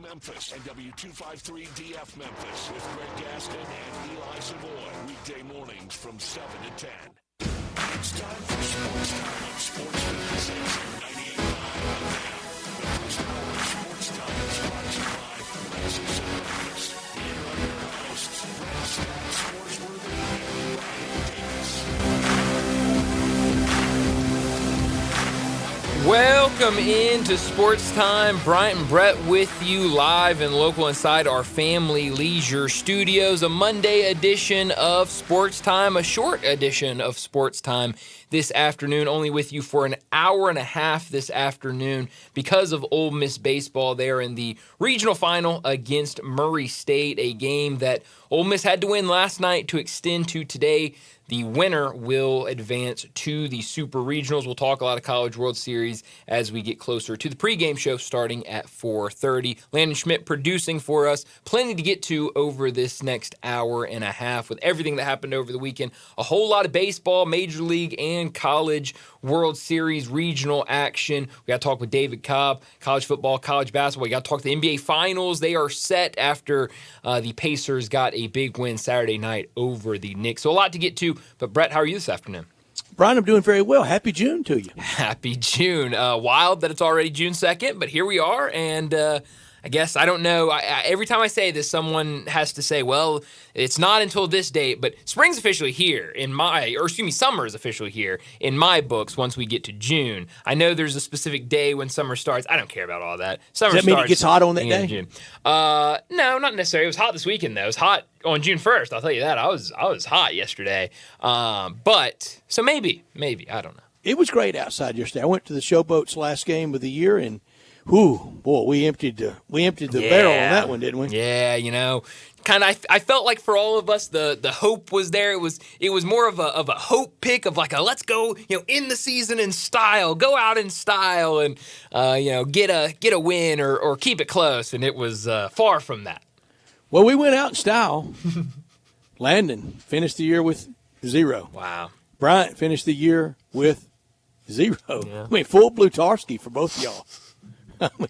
Memphis and W253DF Memphis with Greg Gaston and Eli Savoy. Weekday mornings from 7 to 10. It's time for Sports Time on Sports 56 and 98.5 FM. The first hour of Sports Time is brought to you by Lexus of Memphis. Here are your hosts, Brett Stat Sportsworthy and Ryan Davis. Welcome into Sports Time. Bryant and Brett with you live and local inside our Family Leisure Studios. A Monday edition of Sports Time, a short edition of Sports Time this afternoon. Only with you for an hour and a half this afternoon because of Ole Miss baseball. They're in the regional final against Murray State, a game that Ole Miss had to win last night to extend to today. The winner will advance to the Super Regionals. We'll talk a lot of College World Series as we get closer to the pregame show starting at 4:30. Landon Schmidt producing for us. Plenty to get to over this next hour and a half with everything that happened over the weekend. A whole lot of baseball, Major League, and College World Series regional action. We got to talk with David Cobb, college football, college basketball. We got to talk the NBA Finals. They are set after the Pacers got a big win Saturday night over the Knicks. So a lot to get to. But, Brett, how are you this afternoon? Brian, I'm doing very well. Happy June to you. Happy June. Wild that it's already June 2nd, but here we are. And I guess, I don't know, every time I say this, someone has to say, well, it's not until this date, but spring's officially here summer is officially here in my books once we get to June. I know there's a specific day when summer starts. I don't care about all that. Summer Does that mean it gets hot on that day? June. No, not necessarily. It was hot this weekend, though. It was hot on June 1st. I'll tell you that. I was hot yesterday. But, so maybe, I don't know. It was great outside yesterday. I went to the Showboats last game of the year, and we emptied the barrel on that one, didn't we? Yeah, kind of. I felt like for all of us, the hope was there. It was more of a hope pick of like a let's go, in the season in style, go out in style, and get a win or keep it close. And it was far from that. Well, we went out in style. Landon finished the year with 0. Wow. Bryant finished the year with 0. Yeah. I mean, full Blutarski for both of y'all.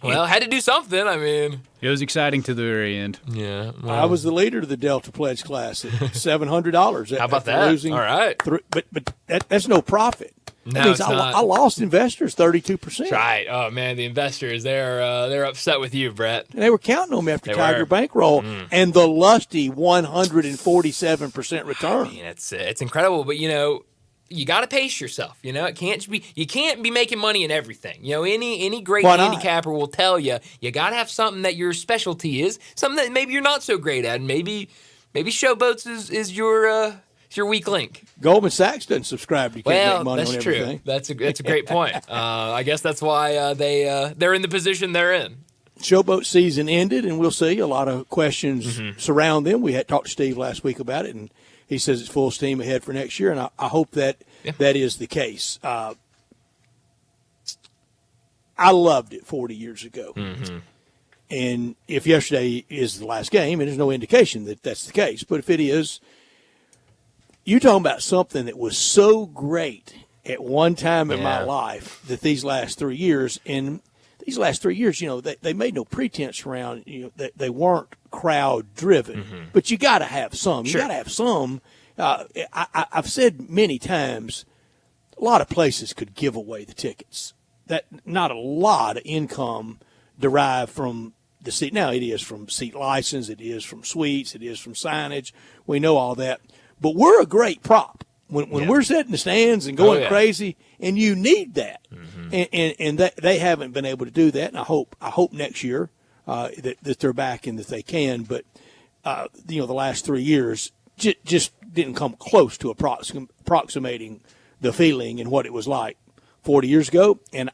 Well, had to do something. I mean, it was exciting to the very end. Yeah, well, I was the leader of the Delta Pledge class at $700. How about that? Losing all right, but that's no profit. No, that means it's not. I lost investors 32%. Right. Oh man, the investors they're upset with you, Brett. And they were counting on me after Tiger Bankroll and the lusty 147% return. I mean, it's incredible, but you got to pace yourself. You can't be making money in everything. Any great handicapper will tell you got to have something that your specialty is, something that maybe you're not so great at, and maybe Showboats is your weak link. Goldman Sachs doesn't subscribe to make money that's on true. everything. That's a great point. I guess that's why they're in the position they're in. Showboat season ended, and we'll see. A lot of questions surround them. We had talked to Steve last week about it, and he says it's full steam ahead for next year, and I hope that is the case. I loved it 40 years ago. Mm-hmm. And if yesterday is the last game, and there's no indication that that's the case, but if it is, you're talking about something that was so great at one time in my life that these last 3 years, they made no pretense around, they weren't crowd driven, but you got to have some. You got to have some. I've said many times, a lot of places could give away the tickets. That not a lot of income derived from the seat. Now it is from seat license, it is from suites, it is from signage. We know all that, but we're a great prop when we're sitting in the stands and going crazy, and you need that. And that they haven't been able to do that, and I hope next year that they're back and that they can. But the last 3 years just didn't come close to approximating the feeling and what it was like 40 years ago. And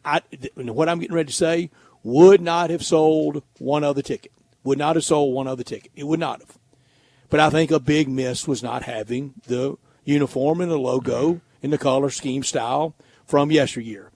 what I'm getting ready to say would not have sold one other ticket. Would not have sold one other ticket. It would not have. But I think a big miss was not having the uniform and the logo and the color scheme style from yesteryear.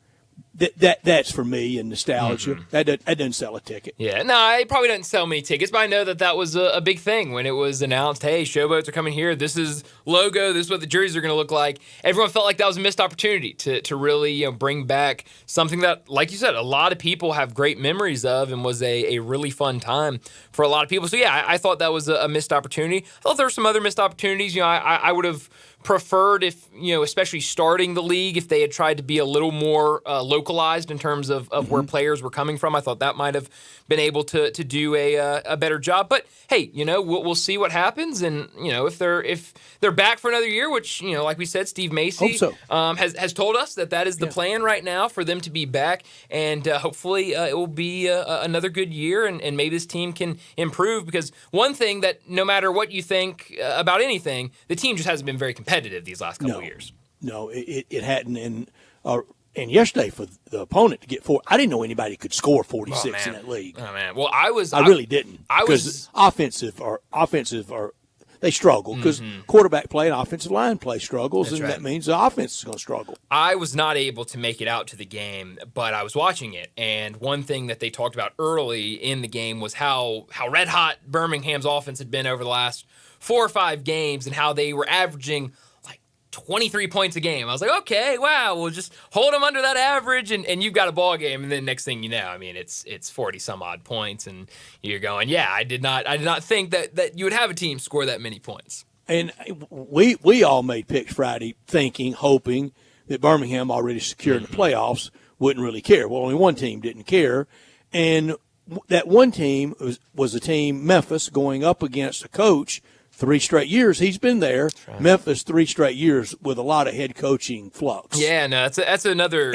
That's for me and nostalgia. That doesn't sell a ticket. Yeah, no, it probably doesn't sell many tickets, but I know that was a big thing when it was announced, hey, Showboats are coming here. This is logo. This is what the jerseys are going to look like. Everyone felt like that was a missed opportunity to really bring back something that, like you said, a lot of people have great memories of and was a really fun time for a lot of people. So, yeah, I thought that was a missed opportunity. I thought there were some other missed opportunities. I would have preferred if, especially starting the league, if they had tried to be a little more localized in terms of where players were coming from. I thought that might have been able to do a better job. But hey, we'll see what happens, and if they're back for another year, which like we said, Steve Macy has told us that is the plan right now for them to be back, and hopefully it will be another good year, and maybe this team can improve. Because one thing that no matter what you think about anything, the team just hasn't been very competitive these last couple of years. No, it hadn't. And yesterday for the opponent to get 4, I didn't know anybody could score 46 in that league. Oh man, well I really didn't. Because offensive they struggle because quarterback play and offensive line play struggles, and that means the offense is going to struggle. I was not able to make it out to the game, but I was watching it, and one thing that they talked about early in the game was how red hot Birmingham's offense had been over the last 4 or 5 games, and how they were averaging 23 points a game. I was like, okay, wow, we'll just hold them under that average, and you've got a ball game. And then next thing you know, I mean, it's 40 some odd points, and you're going, yeah, I did not think that you would have a team score that many points. And we all made picks Friday, hoping that Birmingham, already secured the playoffs, wouldn't really care. Well, only one team didn't care, and that one team was the team Memphis, going up against a coach 3 straight years he's been there. Right. Memphis 3 straight years with a lot of head coaching flux. Yeah, no, that's another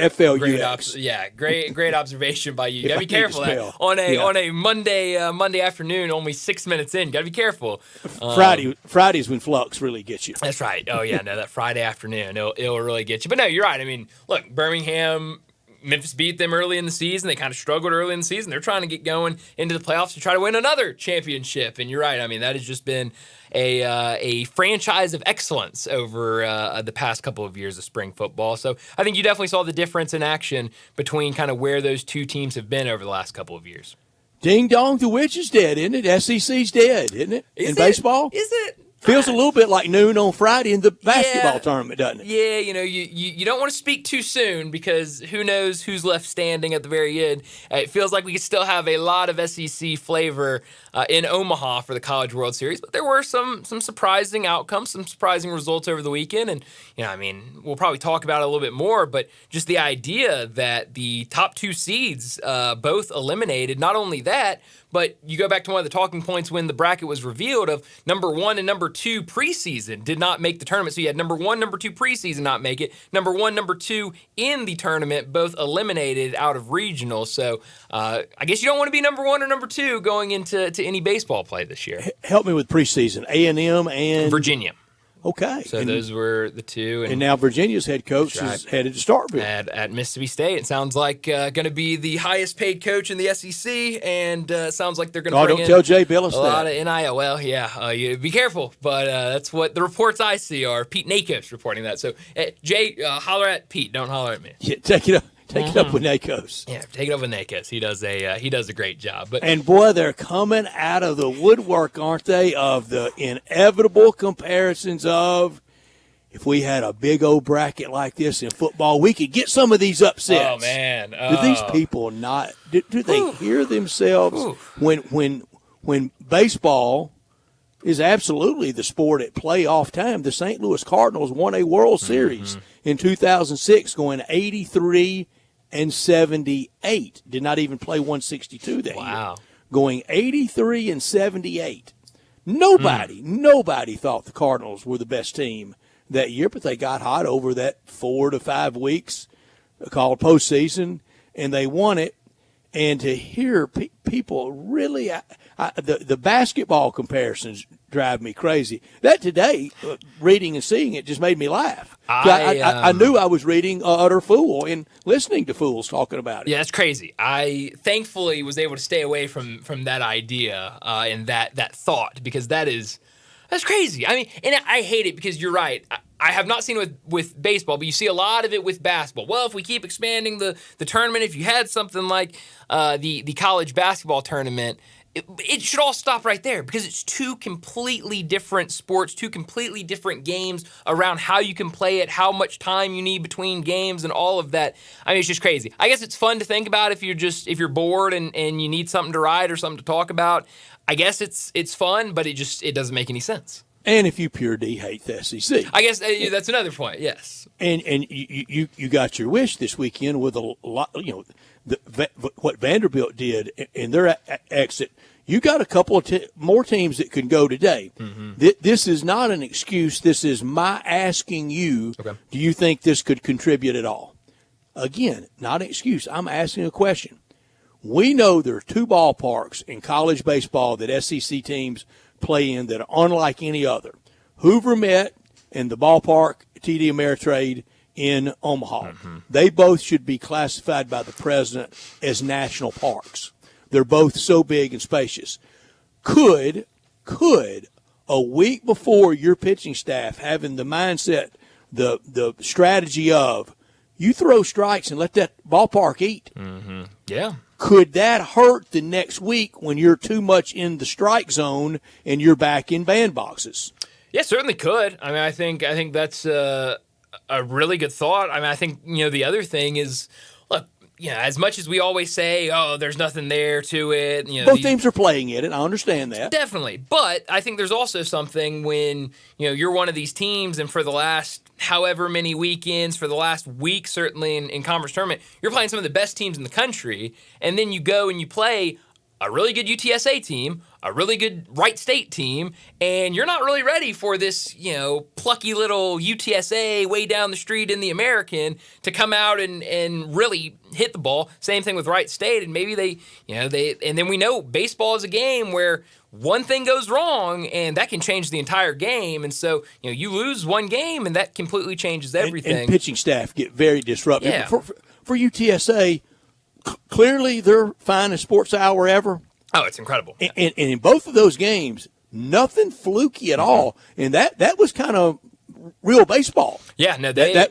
great observation by you. You got to be careful on a Monday afternoon, only 6 minutes in. Got to be careful. Fridays when flux really gets you. That's right. Oh yeah, no, that Friday afternoon it'll really get you. But no, you're right. I mean, look, Memphis beat them early in the season. They kind of struggled early in the season. They're trying to get going into the playoffs to try to win another championship. And you're right. I mean, that has just been a franchise of excellence over the past couple of years of spring football. So I think you definitely saw the difference in action between kind of where those two teams have been over the last couple of years. Ding dong, the witch is dead, isn't it? SEC's dead, isn't it? Baseball? Is it? Feels a little bit like noon on Friday in the basketball tournament, doesn't it? Yeah, you don't want to speak too soon because who knows who's left standing at the very end. It feels like we could still have a lot of SEC flavor in Omaha for the College World Series, but there were some surprising outcomes, some surprising results over the weekend, and we'll probably talk about it a little bit more, but just the idea that the top 2 seeds both eliminated, not only that, but you go back to one of the talking points when the bracket was revealed of number 1 and number 2 preseason did not make the tournament. So you had number 1, number 2 preseason not make it. Number 1, number 2 in the tournament both eliminated out of regional. So I guess you don't want to be number 1 or number 2 going into any baseball play this year. Help me with preseason. A&M and Virginia. Okay. So those were the 2. And now Virginia's head coach is headed to Starkville. At Mississippi State. It sounds like going to be the highest paid coach in the SEC, and sounds like they're going to bring in tell Jay Billis a lot of NIL. Well, yeah, you be careful, but that's what the reports I see are. Pete Nakos reporting that. So, Jay, holler at Pete. Don't holler at me. Yeah, take it up. Take it up with Nakos. Yeah, take it up with Nakos. He does a great job. And boy, they're coming out of the woodwork, aren't they? Of the inevitable comparisons of, if we had a big old bracket like this in football, we could get some of these upsets. Oh man, do these people not? Do they hear themselves when baseball is absolutely the sport at playoff time? The St. Louis Cardinals won a World Series in 2006, going 83-78. Did not even play 162 that year. Going 83-78. Nobody thought the Cardinals were the best team that year, but they got hot over that 4 to 5 weeks called postseason, and they won it. And to hear people really, the basketball comparisons drive me crazy. That today, reading and seeing it just made me laugh. I knew I was reading utter fool and listening to fools talking about it. Yeah, that's crazy. I thankfully was able to stay away from that idea and that thought, because that's crazy. I mean, and I hate it because you're right. I have not seen it with baseball, but you see a lot of it with basketball. Well, if we keep expanding the tournament, if you had something like the college basketball tournament, it should all stop right there because it's two completely different sports, two completely different games around how you can play it, how much time you need between games, and all of that. I mean, it's just crazy. I guess it's fun to think about if you're bored and you need something to write or something to talk about. I guess it's fun, but it doesn't make any sense. And if you pure D hate the SEC, I guess that's another point. Yes, and you got your wish this weekend with a lot. What Vanderbilt did in their exit. You got a couple of more teams that can go today. Mm-hmm. This is not an excuse. This is my asking you, okay, do you think this could contribute at all? Again, not an excuse. I'm asking a question. We know there are two ballparks in college baseball that SEC teams play in that are unlike any other. Hoover Met and the ballpark TD Ameritrade in Omaha. Mm-hmm. They both should be classified by the president as national parks. They're both so big and spacious. Could a week before your pitching staff having the mindset, the strategy of you throw strikes and let that ballpark eat? Mm-hmm. Yeah. Could that hurt the next week when you're too much in the strike zone and you're back in bandboxes? Yeah, certainly could. I mean, I think that's a really good thought. I mean, I think the other thing is, look. Yeah, as much as we always say, oh, there's nothing there to it. Both teams are playing it, and I understand that. Definitely. But I think there's also something when, you're one of these teams, and for the last however many weekends, for the last week, certainly in conference tournament, you're playing some of the best teams in the country, and then you go and you play a really good UTSA team, a really good Wright State team, and you're not really ready for this, plucky little UTSA way down the street in the American to come out and really hit the ball. Same thing with Wright State, and maybe and then we know baseball is a game where one thing goes wrong and that can change the entire game, and so you lose one game and that completely changes everything. And pitching staff get very disrupted. Yeah. For UTSA. Clearly, their finest sports hour ever. Oh, it's incredible. And in both of those games, nothing fluky at all. And that was kind of real baseball. Yeah, no, that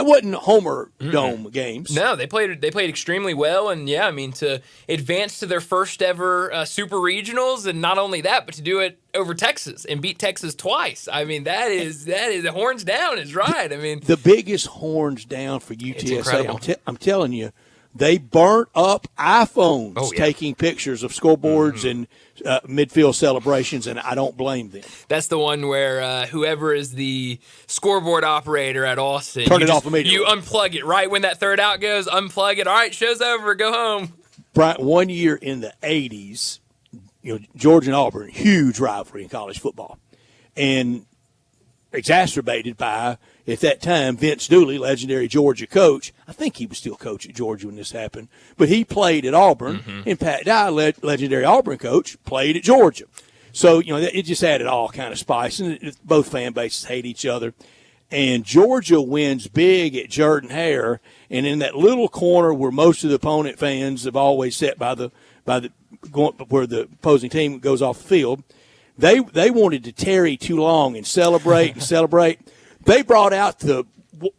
wasn't Homer Dome games. No, they played extremely well, and yeah, I mean to advance to their first ever Super Regionals, and not only that, but to do it over Texas and beat Texas twice. I mean that is the horns down is right. I mean the biggest horns down for UTSA. I'm telling you. They burnt up iPhones taking pictures of scoreboards and midfield celebrations, and I don't blame them. That's the one where whoever is the scoreboard operator at Austin, turn it off immediately. You unplug it right when that third out goes. Unplug it. All right, show's over. Go home. Brian, one year in the '80s, Georgia and Auburn, huge rivalry in college football, and exacerbated by. At that time, Vince Dooley, legendary Georgia coach, I think he was still coach at Georgia when this happened, but he played at Auburn, and Pat Dye, legendary Auburn coach, played at Georgia. So, it just added all kind of spice, and both fan bases hate each other. And Georgia wins big at Jordan-Hare, and in that little corner where most of the opponent fans have always sat where the opposing team goes off the field, they wanted to tarry too long and celebrate and celebrate. They brought out the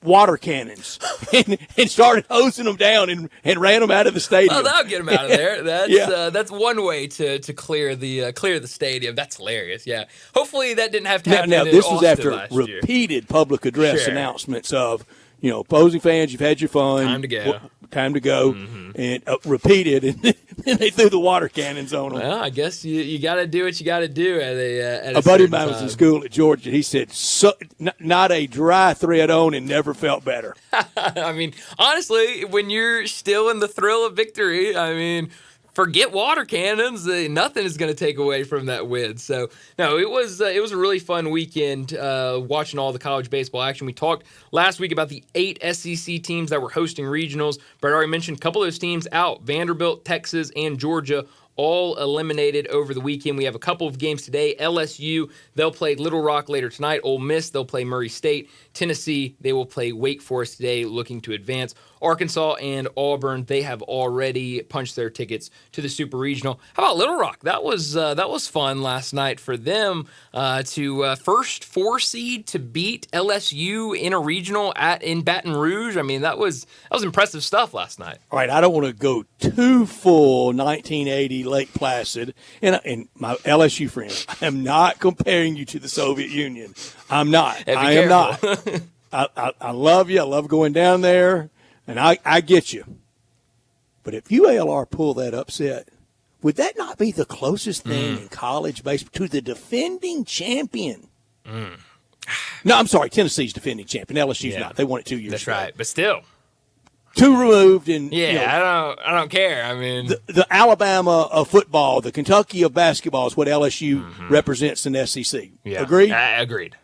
water cannons and started hosing them down and ran them out of the stadium. Well, that'll get them out of there. That's one way to clear the stadium. That's hilarious. Yeah. Hopefully that didn't have to happen. Now this was after repeated public address announcements of opposing fans, you've had your fun. Time to go. And repeated, and then they threw the water cannons on them. Well, I guess you got to do what you got to do at a buddy of mine was in school at Georgia. He said, not a dry thread on and never felt better. I mean, honestly, when you're still in the thrill of victory, I mean, forget water cannons. Nothing is going to take away from that win. So, no, it was a really fun weekend watching all the college baseball action. We talked last week about the 8 SEC teams that were hosting regionals. Brett already mentioned a couple of those teams out. Vanderbilt, Texas, and Georgia all eliminated over the weekend. We have a couple of games today. LSU, they'll play Little Rock later tonight. Ole Miss, they'll play Murray State. Tennessee, they will play Wake Forest today, looking to advance. Arkansas and Auburn, they have already punched their tickets to the Super Regional. How about Little Rock? That was fun last night for them to first 4 seed to beat LSU in a regional in Baton Rouge. I mean, that was impressive stuff last night. All right, I don't want to go too full 1980 Lake Placid, and my LSU friends, I am not comparing you to the Soviet Union. I'm not. I am not. I love you. I love going down there. And I get you. But if UALR pull that upset, would that not be the closest thing in college baseball to the defending champion? No, I'm sorry. Tennessee's defending champion. LSU's not. They won it 2 years ago. That's right. But still. 2 removed. And, I don't care. I mean. The Alabama of football, the Kentucky of basketball is what LSU represents in the SEC. Yeah. Agreed? Agreed.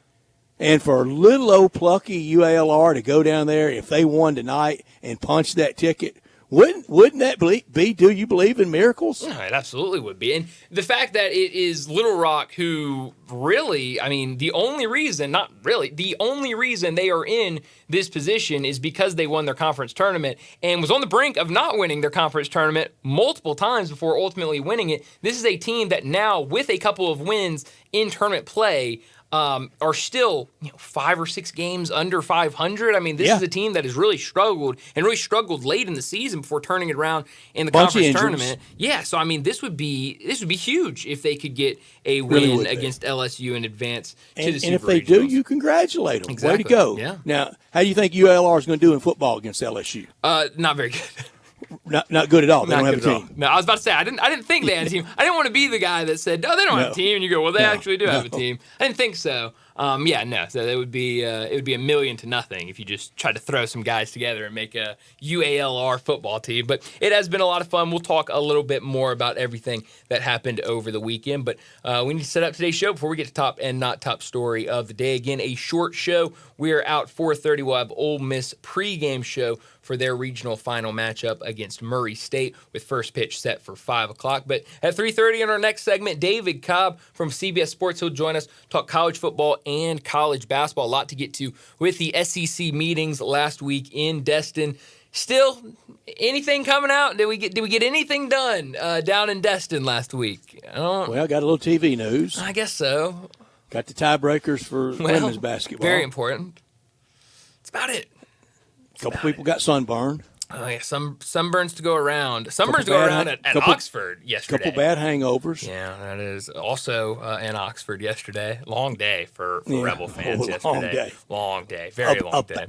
And for little old plucky UALR to go down there, if they won tonight and punch that ticket, wouldn't that be, do you believe in miracles? No, it absolutely would be. And the fact that it is Little Rock who really, I mean, the only reason they are in this position is because they won their conference tournament and was on the brink of not winning their conference tournament multiple times before ultimately winning it. This is a team that now, with a couple of wins in tournament play, are still 5 or 6 games under 500. I mean, this is a team that has really struggled late in the season before turning it around in the conference tournament. Yeah, so I mean, this would be huge if they could get a win against LSU and advance to the Super And if they do, you congratulate them. Exactly. Way to go. Yeah. Now, how do you think ULR is going to do in football against LSU? Not very good. Not good at all. They don't have a team. No, I was about to say I didn't think they had a team. I didn't want to be the guy that said, "No, they don't have a team." And you go, "Well, they actually do have a team." I didn't think so. So it would be $1,000,000 to nothing if you just tried to throw some guys together and make a UALR football team. But it has been a lot of fun. We'll talk a little bit more about everything that happened over the weekend. But we need to set up today's show before we get to top and not top story of the day. Again, a short show. We are out 4:30. We'll have Ole Miss pregame show for their regional final matchup against Murray State with first pitch set for 5 o'clock. But at 3:30 in our next segment, David Cobb from CBS Sports, he'll join us, talk college football and college basketball. A lot to get to with the SEC meetings last week in Destin. Still, anything coming out? Did we get anything done down in Destin last week? Well, got a little TV news. I guess so. Got the tiebreakers for women's basketball. Very important. That's about it. A couple people got sunburned. Oh, yeah, some sunburns to go around. Sunburns to go around at Oxford yesterday. Couple bad hangovers. Yeah, that is also in Oxford yesterday. Long day for Rebel fans yesterday. Long day. Very long day.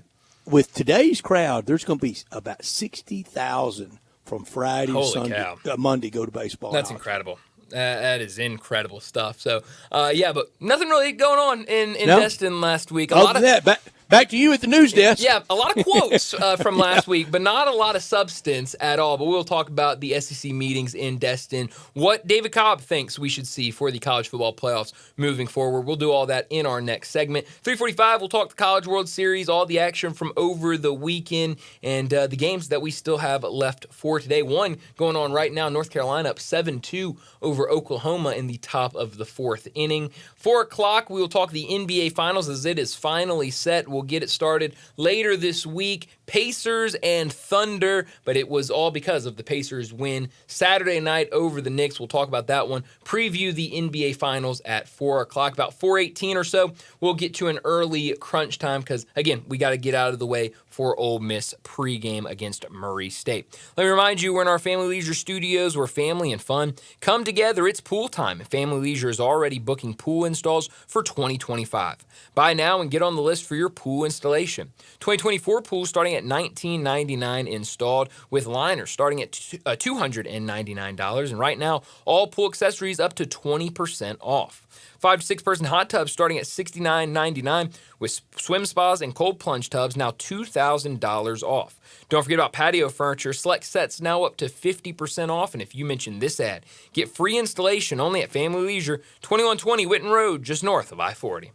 With today's crowd, there's going to be about 60,000 from Friday to Sunday, Monday go to baseball. That's incredible. That is incredible stuff. So, but nothing really going on in Destin last week. Other than that, back to you at the news desk. Yeah, a lot of quotes from last week, but not a lot of substance at all. But we'll talk about the SEC meetings in Destin, what David Cobb thinks we should see for the college football playoffs moving forward. We'll do all that in our next segment. 3:45, we'll talk the College World Series, all the action from over the weekend, and the games that we still have left for today. One going on right now, North Carolina up 7-2 over Oklahoma in the top of the 4th inning. 4 o'clock, we will talk the NBA Finals as it is finally set. We'll get it started later this week. Pacers and Thunder, but it was all because of the Pacers win Saturday night over the Knicks. We'll talk about that one. Preview the NBA Finals at 4 o'clock. About 4:18 or so, we'll get to an early crunch time because, again, we got to get out of the way for Ole Miss pregame against Murray State. Let me remind you, we're in our Family Leisure studios where family and fun come together. It's pool time, and Family Leisure is already booking pool installs for 2025. Buy now and get on the list for your pool installation. 2024 pool starting at $19.99 installed, with liners starting at $299. And right now, all pool accessories up to 20% off. 5 to 6 person hot tubs starting at $69.99, with swim spas and cold plunge tubs now $2,000 off. Don't forget about patio furniture. Select sets now up to 50% off. And if you mention this ad, get free installation only at Family Leisure, 2120 Whitten Road, just north of I-40.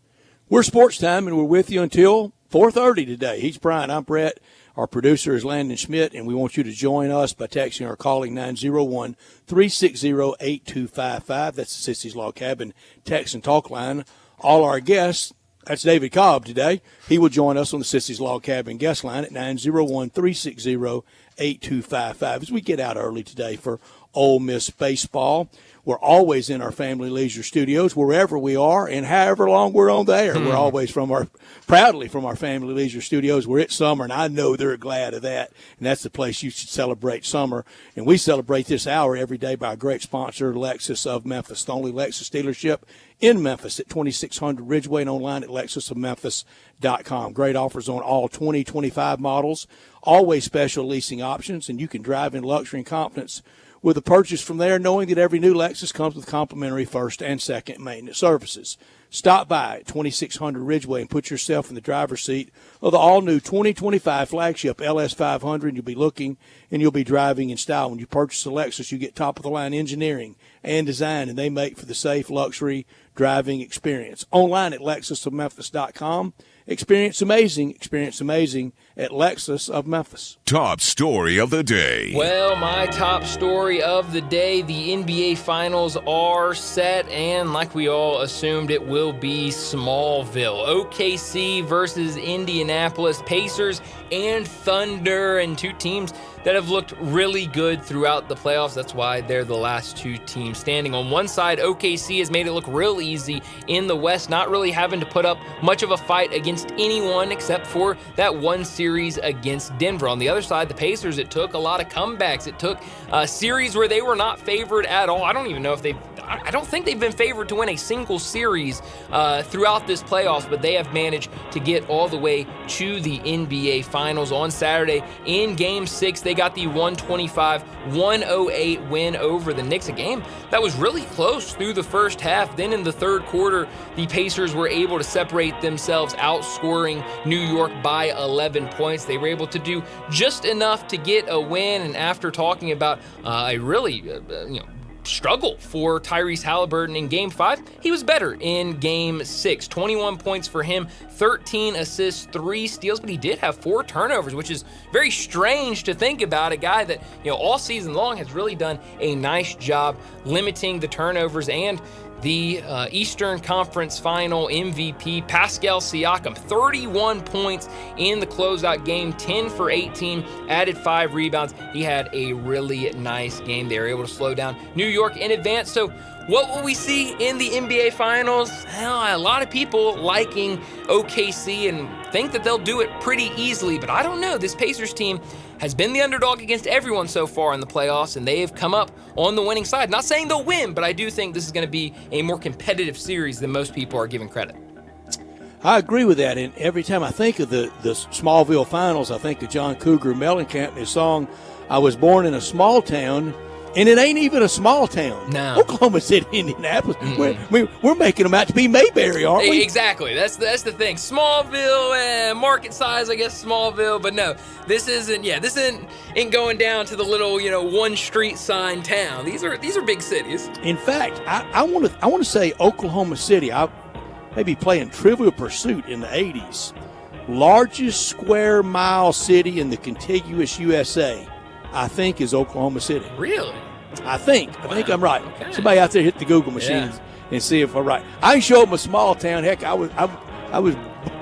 We're Sports Time, and we're with you until 4:30 today. He's Brian. I'm Brett. Our producer is Landon Schmidt, and we want you to join us by texting or calling 901-360-8255. That's the Sissy's Log Cabin text and talk line. All our guests, that's David Cobb today. He will join us on the Sissy's Log Cabin guest line at 901-360-8255 as we get out early today for Ole Miss baseball. We're always in our Family Leisure Studios, wherever we are, and however long we're on the air. We're always proudly from our Family Leisure Studios. We're at summer, and I know they're glad of that, and that's the place you should celebrate summer. And we celebrate this hour every day by a great sponsor, Lexus of Memphis, the only Lexus dealership in Memphis at 2600 Ridgeway and online at lexusofmemphis.com. Great offers on all 2025 models, always special leasing options, and you can drive in luxury and confidence with a purchase from there, knowing that every new Lexus comes with complimentary first and second maintenance services. Stop by at 2600 Ridgeway and put yourself in the driver's seat of the all-new 2025 flagship LS500. You'll be looking and you'll be driving in style. When you purchase a Lexus, you get top-of-the-line engineering and design, and they make for the safe luxury driving experience. Online at lexusofmemphis.com. Experience amazing at Lexus of Memphis. Top story of the day. Well, my top story of the day, the NBA Finals are set, and like we all assumed, it will be Smallville. OKC versus Indianapolis Pacers and Thunder, and two teams that have looked really good throughout the playoffs. That's why they're the last two teams standing. On one side, OKC has made it look real easy in the West, not really having to put up much of a fight against anyone except for that one series against Denver. On the other side, the Pacers, it took a lot of comebacks. It took a series where they were not favored at all. I don't think they've been favored to win a single series throughout this playoffs, but they have managed to get all the way to the NBA Finals. On Saturday in Game 6, they got the 125-108 win over the Knicks, a game that was really close through the first half. Then in the third quarter, the Pacers were able to separate themselves, outscoring New York by 11 points. They were able to do just enough to get a win, and after talking about a really struggle for Tyrese Halliburton in Game 5, he was better in Game 6. 21 points for him, 13 assists, 3 steals, but he did have 4 turnovers, which is very strange to think about. A guy that, all season long has really done a nice job limiting the turnovers. And the Eastern Conference Final MVP, Pascal Siakam, 31 points in the closeout game, 10 for 18, added 5 rebounds. He had a really nice game. They were able to slow down New York in advance. So what will we see in the NBA Finals? Well, a lot of people liking OKC and think that they'll do it pretty easily, but I don't know. This Pacers team has been the underdog against everyone so far in the playoffs, and they have come up on the winning side. Not saying they'll win, but I do think this is going to be a more competitive series than most people are giving credit. I agree with that, and every time I think of the Smallville Finals, I think of John Cougar Mellencamp and his song, I Was Born in a Small Town. And it ain't even a small town. No. Oklahoma City, Indianapolis. We're making them out to be Mayberry, aren't we? Exactly. That's the thing. Smallville, market size, I guess, Smallville. But no, this isn't going down to the little, one street sign town. These are big cities. In fact, I want to say Oklahoma City. I may be playing Trivial Pursuit in the 80s. Largest square mile city in the contiguous USA, I think, is Oklahoma City. Really? I think I'm right. Okay. Somebody out there hit the Google machine and see if I'm right. I can show them a small town. Heck, I was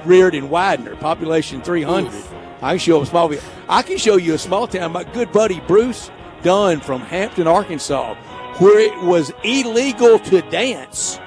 reared in Widener, population 300. Oof. I can show them I can show you a small town. My good buddy Bruce Dunn from Hampton, Arkansas, where it was illegal to dance.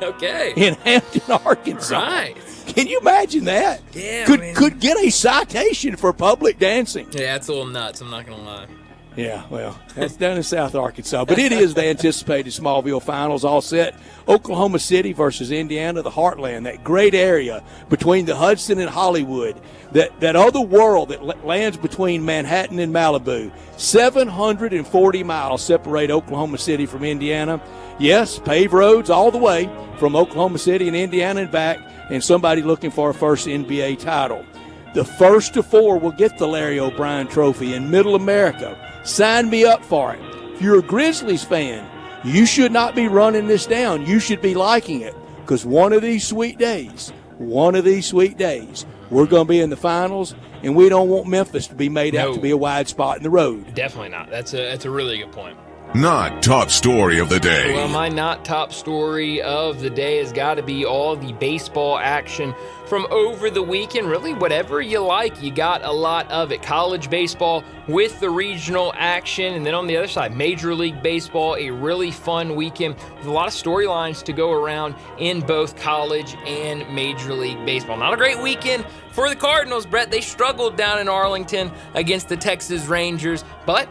Okay. In Hampton, Arkansas. Right. Can you imagine that? Yeah. Could get a citation for public dancing. Yeah, it's a little nuts. I'm not gonna lie. Yeah, well, that's down in South Arkansas. But it is the anticipated Smallville Finals, all set. Oklahoma City versus Indiana, the heartland, that great area between the Hudson and Hollywood, that other world that lands between Manhattan and Malibu. 740 miles separate Oklahoma City from Indiana. Yes, paved roads all the way from Oklahoma City and Indiana and back, and somebody looking for a first NBA title. The first to 4 will get the Larry O'Brien Trophy in Middle America. Sign me up for it. If you're a Grizzlies fan, you should not be running this down. You should be liking it, because one of these sweet days, we're going to be in the finals, and we don't want Memphis to be made out to be a wide spot in the road. Definitely not. That's a really good point. Not top story of the day. Well, my not top story of the day has got to be all the baseball action from over the weekend. Really, whatever you like, you got a lot of it. College baseball with the regional action. And then on the other side, Major League Baseball, a really fun weekend with a lot of storylines to go around in both college and Major League Baseball. Not a great weekend for the Cardinals, Brett. They struggled down in Arlington against the Texas Rangers, but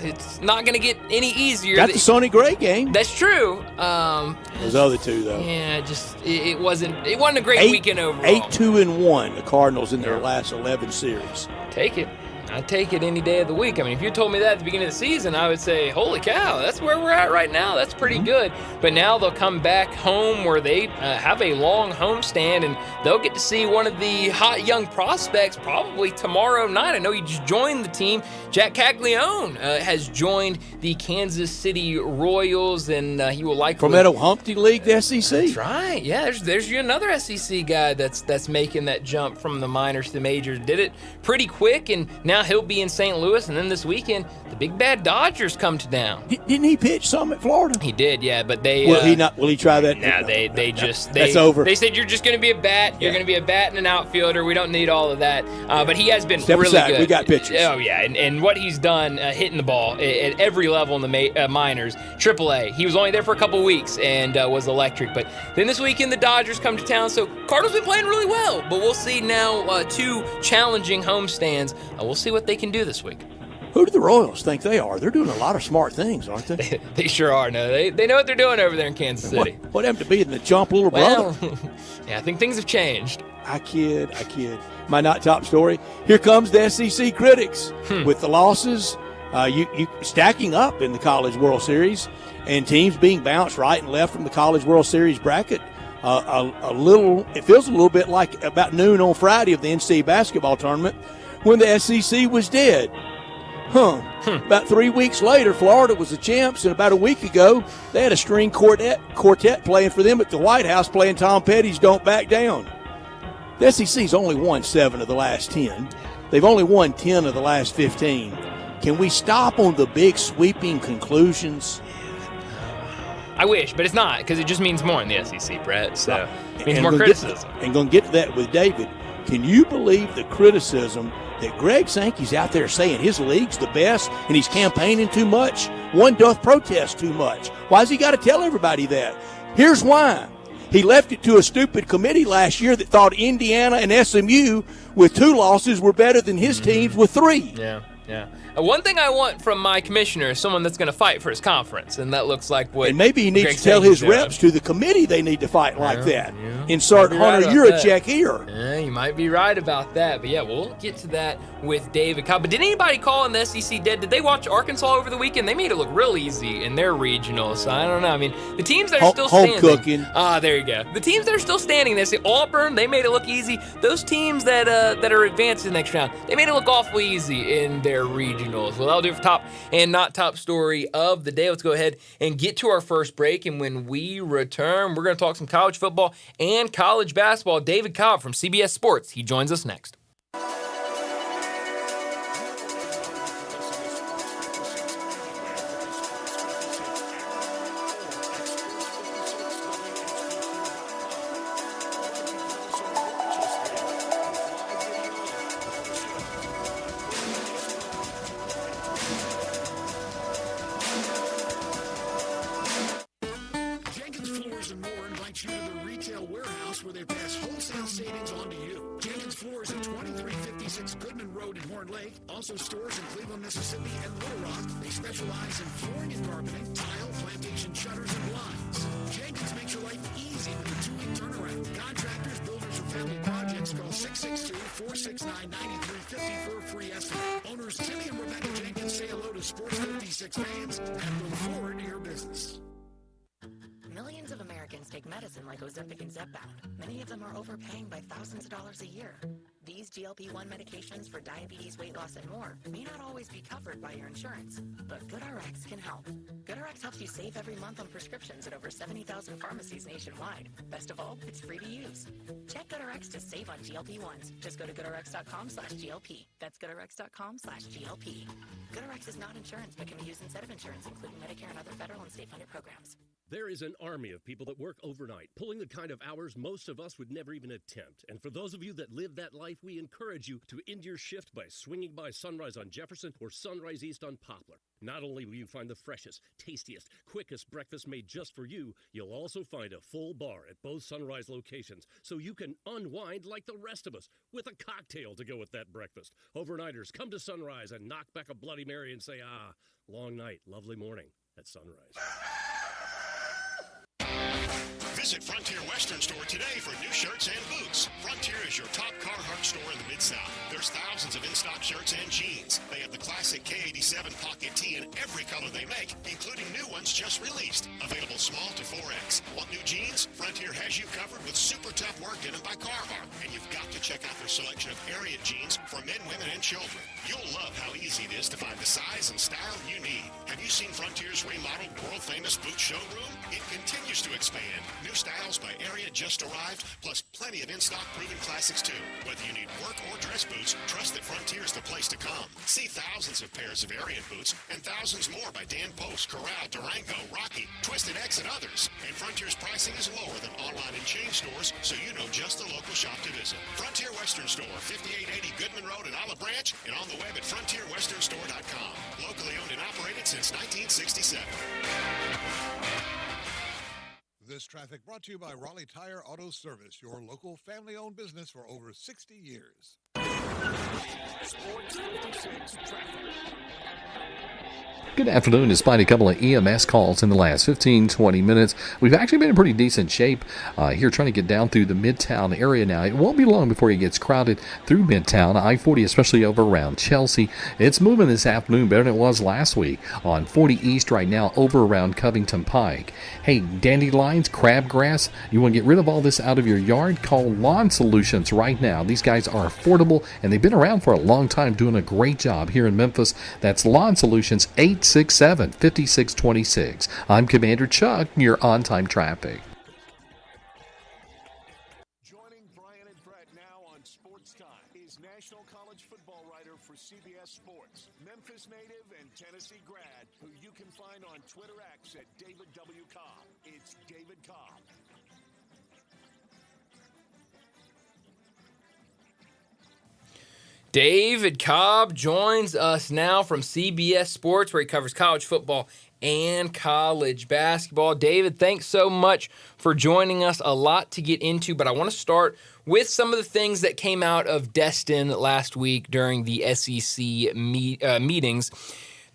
it's not going to get any easier. Got the Sonny Gray game. That's true. Those other two, though. Yeah, it wasn't a great weekend overall. 8-2-1, the Cardinals in their last 11 series. Take it. I'd take it any day of the week. I mean, if you told me that at the beginning of the season, I would say, holy cow, that's where we're at right now. That's pretty good. But now they'll come back home where they have a long homestand, and they'll get to see one of the hot young prospects probably tomorrow night. I know he just joined the team. Jack Caglione has joined the Kansas City Royals, and he will likely... From that Humpty League, the SEC. That's right. Yeah, there's another SEC guy that's making that jump from the minors to the majors. Did it pretty quick, and now he'll be in St. Louis, and then this weekend, the big bad Dodgers come to town. Didn't he pitch some at Florida? He did, yeah, but they... Will he try that? No, that's over. They said, you're just going to be a bat. You're going to be a bat and an outfielder. We don't need all of that. But he has been really aside. good. We got pitchers. Oh, yeah, and what he's done hitting the ball at every level in the minors, AAA. He was only there for a couple weeks and was electric. But then this weekend, the Dodgers come to town, so Cardinals been playing really well. But we'll see now two challenging homestands. We'll see what they can do this week. Who do the Royals think they are? They're doing a lot of smart things, aren't they? They sure are. No, they know what they're doing over there in Kansas City. What happened to being the chump little brother? Yeah, I think things have changed. I kid. My not top story. Here comes the SEC critics with the losses. You stacking up in the College World Series, and teams being bounced right and left from the College World Series bracket. It feels a little bit like about noon on Friday of the NCAA basketball tournament when the SEC was dead. About 3 weeks later, Florida was the champs, and about a week ago, they had a string quartet playing for them at the White House playing Tom Petty's Don't Back Down. The SEC's only won 7 of the last 10. They've only won 10 of the last 15. Can we stop on the big sweeping conclusions? I wish, but it's not, because it just means more in the SEC, Brett. So it means more criticism. And going to get to that with David. Can you believe the criticism that Greg Sankey's out there saying his league's the best and he's campaigning too much? One doth protest too much. Why's he got to tell everybody that? Here's why. He left it to a stupid committee last year that thought Indiana and SMU with 2 losses were better than his teams with 3. Yeah. One thing I want from my commissioner is someone that's going to fight for his conference, and that looks like what. And maybe he needs Greg to tell his doing. reps to the committee they need to fight like that. Insert Hunter Yurachek here. Yeah, you might be right about that, but yeah, we'll get to that with David Cobb. But did anybody call in the SEC dead? Did they watch Arkansas over the weekend? They made it look real easy in their regional, so I don't know. I mean, the teams that are still standing. Home cooking. There you go. The teams that are still standing, they say Auburn, they made it look easy. Those teams that are advanced to the next round, they made it look awfully easy in their regionals. Well, that'll do it for top and not top story of the day. Let's go ahead and get to our first break, and when we return, we're going to talk some college football and college basketball. David Cobb from CBS Sports, he joins us next. Where they pass wholesale savings on to you. Jenkins Floors at 2356 Goodman Road in Horn Lake. Also stores in Cleveland, Mississippi and Little Rock. They specialize in flooring and carpeting, tile, plantation shutters, and blinds. Jenkins makes your life easy with a 2-week turnaround. Contractors, builders, or family projects call 662-469-9350 for a free estimate. Owners Timmy and Rebecca Jenkins say hello to Sports 56 fans and look forward to your business. Millions of Americans Americans take medicine like Ozempic and Zepbound. Many of them are overpaying by thousands of dollars a year. These GLP-1 medications for diabetes, weight loss, and more may not always be covered by your insurance, but GoodRx can help. GoodRx helps you save every month on prescriptions at over 70,000 pharmacies nationwide. Best of all, it's free to use. Check GoodRx to save on GLP-1s. Just go to GoodRx.com/GLP. That's GoodRx.com/GLP. GoodRx is not insurance, but can be used instead of insurance, including Medicare and other federal and state-funded programs. There is an army of people that work overnight, pulling the kind of hours most of us would never even attempt. And for those of you that live that life, we encourage you to end your shift by swinging by Sunrise on Jefferson or Sunrise East on Poplar. Not only will you find the freshest, tastiest, quickest breakfast made just for you, you'll also find a full bar at both Sunrise locations, so you can unwind like the rest of us with a cocktail to go with that breakfast. Overnighters, come to Sunrise and knock back a Bloody Mary and say, long night, lovely morning at Sunrise. Visit Frontier Western Store today for new shirts and boots. Frontier is your top Carhartt store in the Mid-South. There's thousands of in-stock shirts and jeans. They have the classic K87 pocket tee in every color they make, including new ones just released. Available small to 4X. Want new jeans? Frontier has you covered with super tough work denim by Carhartt. And you've got to check out their selection of area jeans for men, women, and children. You'll love how easy it is to find the size and style you need. Have you seen Frontier's remodeled world-famous boot showroom? It continues to expand. New styles by area just arrived, plus plenty of in-stock proven classics too. Whether you need work or dress boots, trust that Frontier is the place to come. See thousands of pairs of Ariat boots and thousands more by Dan Post, Corral, Durango, Rocky, Twisted X, and others. And Frontier's pricing is lower than online and chain stores, so you know just the local shop to visit. Frontier Western Store, 5880 Goodman Road in Olive Branch, and on the web at frontierwesternstore.com. Locally owned and operated since 1967. This traffic brought to you by Raleigh Tire Auto Service, your local family-owned business for over 60 years. Sports 56 traffic. Good afternoon. Despite a couple of EMS calls in the last 15-20 minutes, we've actually been in pretty decent shape here trying to get down through the Midtown area now. It won't be long before it gets crowded through Midtown, I-40, especially over around Chelsea. It's moving this afternoon better than it was last week on 40 East right now over around Covington Pike. Hey, dandelions, crabgrass, you want to get rid of all this out of your yard? Call Lawn Solutions right now. These guys are affordable, and they've been around for a long time doing a great job here in Memphis. That's Lawn Solutions, 867-5626. I'm Commander Chuck, your on-time traffic. Joining Brian and Brett now on Sportstime is National College football writer for CBS Sports, Memphis native and Tennessee grad, who you can find on Twitter X at David W. Cobb. It's David Cobb. David Cobb joins us now from CBS Sports, where he covers college football and college basketball. David, thanks so much for joining us. A lot to get into, but I want to start with some of the things that came out of Destin last week during the SEC meetings.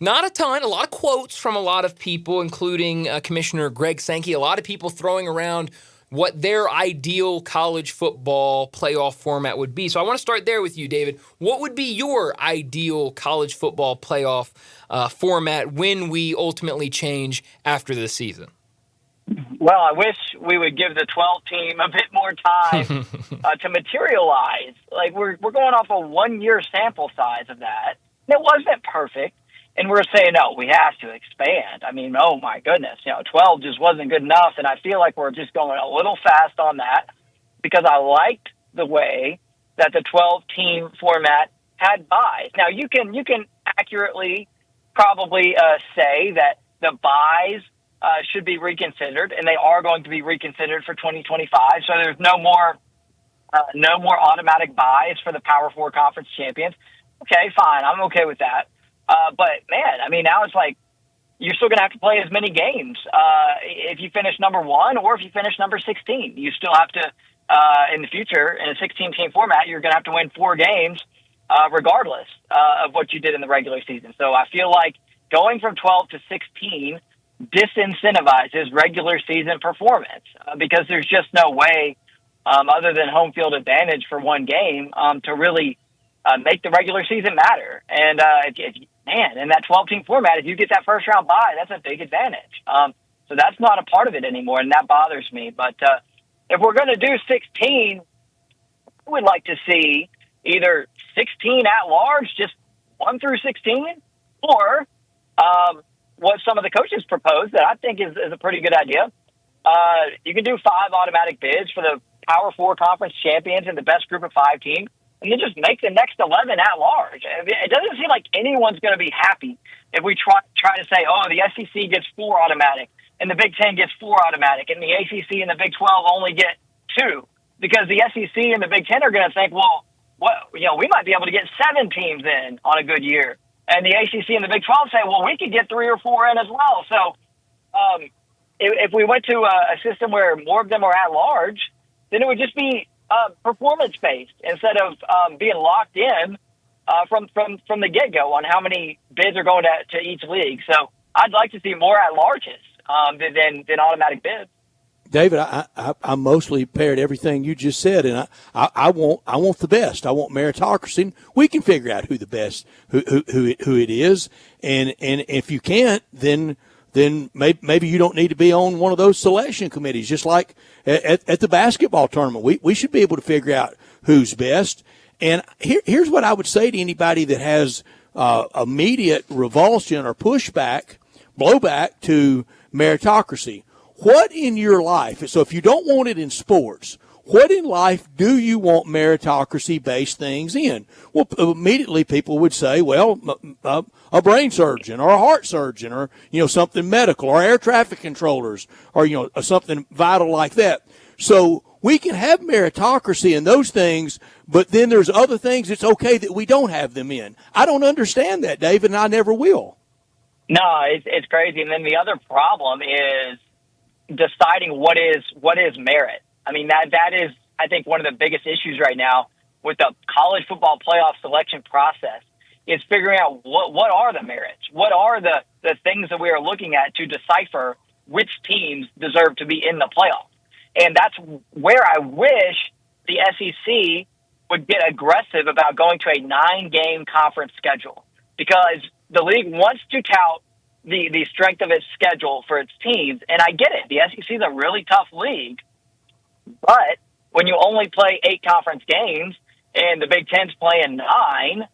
Not a ton, a lot of quotes from a lot of people, including Commissioner Greg Sankey. A lot of people throwing around what their ideal college football playoff format would be. So I want to start there with you, David. What would be your ideal college football playoff format when we ultimately change after the season? Well, I wish we would give the 12 team a bit more time to materialize. Like we're going off a 1-year sample size of that. And it wasn't perfect. And we're saying, no, we have to expand. I mean, oh, my goodness. 12 just wasn't good enough, and I feel like we're just going a little fast on that because I liked the way that the 12-team format had buys. Now, you can accurately probably say that the buys should be reconsidered, and they are going to be reconsidered for 2025. So there's no more automatic buys for the Power 4 conference champions. Okay, fine. I'm okay with that. But, man, I mean, now it's like you're still going to have to play as many games if you finish number 1 or if you finish number 16. You still have to, in the future, in a 16-team format, you're going to have to win 4 games regardless of what you did in the regular season. So I feel like going from 12 to 16 disincentivizes regular season performance because there's just no way other than home field advantage for one game to really make the regular season matter. And, in that 12-team format, if you get that first-round bye, that's a big advantage. So that's not a part of it anymore, and that bothers me. But if we're going to do 16, I would like to see either 16 at large, just 1 through 16, or what some of the coaches proposed that I think is a pretty good idea. You can do 5 automatic bids for the Power 4 conference champions and the best group of 5 teams, and then just make the next 11 at large. It doesn't seem like anyone's going to be happy if we try to say, oh, the SEC gets 4 automatic, and the Big Ten gets 4 automatic, and the ACC and the Big 12 only get 2, because the SEC and the Big Ten are going to think, well, we might be able to get 7 teams in on a good year, and the ACC and the Big 12 say, well, we could get 3 or 4 in as well. So if we went to a system where more of them are at large, then it would just be performance-based instead of being locked in from the get-go on how many bids are going to each league. So I'd like to see more at-larges than automatic bids. David, I mostly parrot everything you just said, and I want the best. I want meritocracy. We can figure out who the best, who it is, and if you can't, then maybe you don't need to be on one of those selection committees. Just like at the basketball tournament, we should be able to figure out who's best. And here's what I would say to anybody that has immediate revulsion or blowback to meritocracy. What in your life, so if you don't want it in sports, what in life do you want meritocracy-based things in? Well, immediately people would say, well, a brain surgeon or a heart surgeon or, something medical or air traffic controllers or, something vital like that. So we can have meritocracy in those things, but then there's other things it's okay that we don't have them in. I don't understand that, David, and I never will. No, it's crazy. And then the other problem is deciding what is merit. I mean, that is, I think, one of the biggest issues right now with the college football playoff selection process is figuring out what are the merits, what are the things that we are looking at to decipher which teams deserve to be in the playoff. And that's where I wish the SEC would get aggressive about going to a 9-game conference schedule, because the league wants to tout the strength of its schedule for its teams. And I get it. The SEC is a really tough league. But when you only play 8 conference games and the Big Ten's playing 9,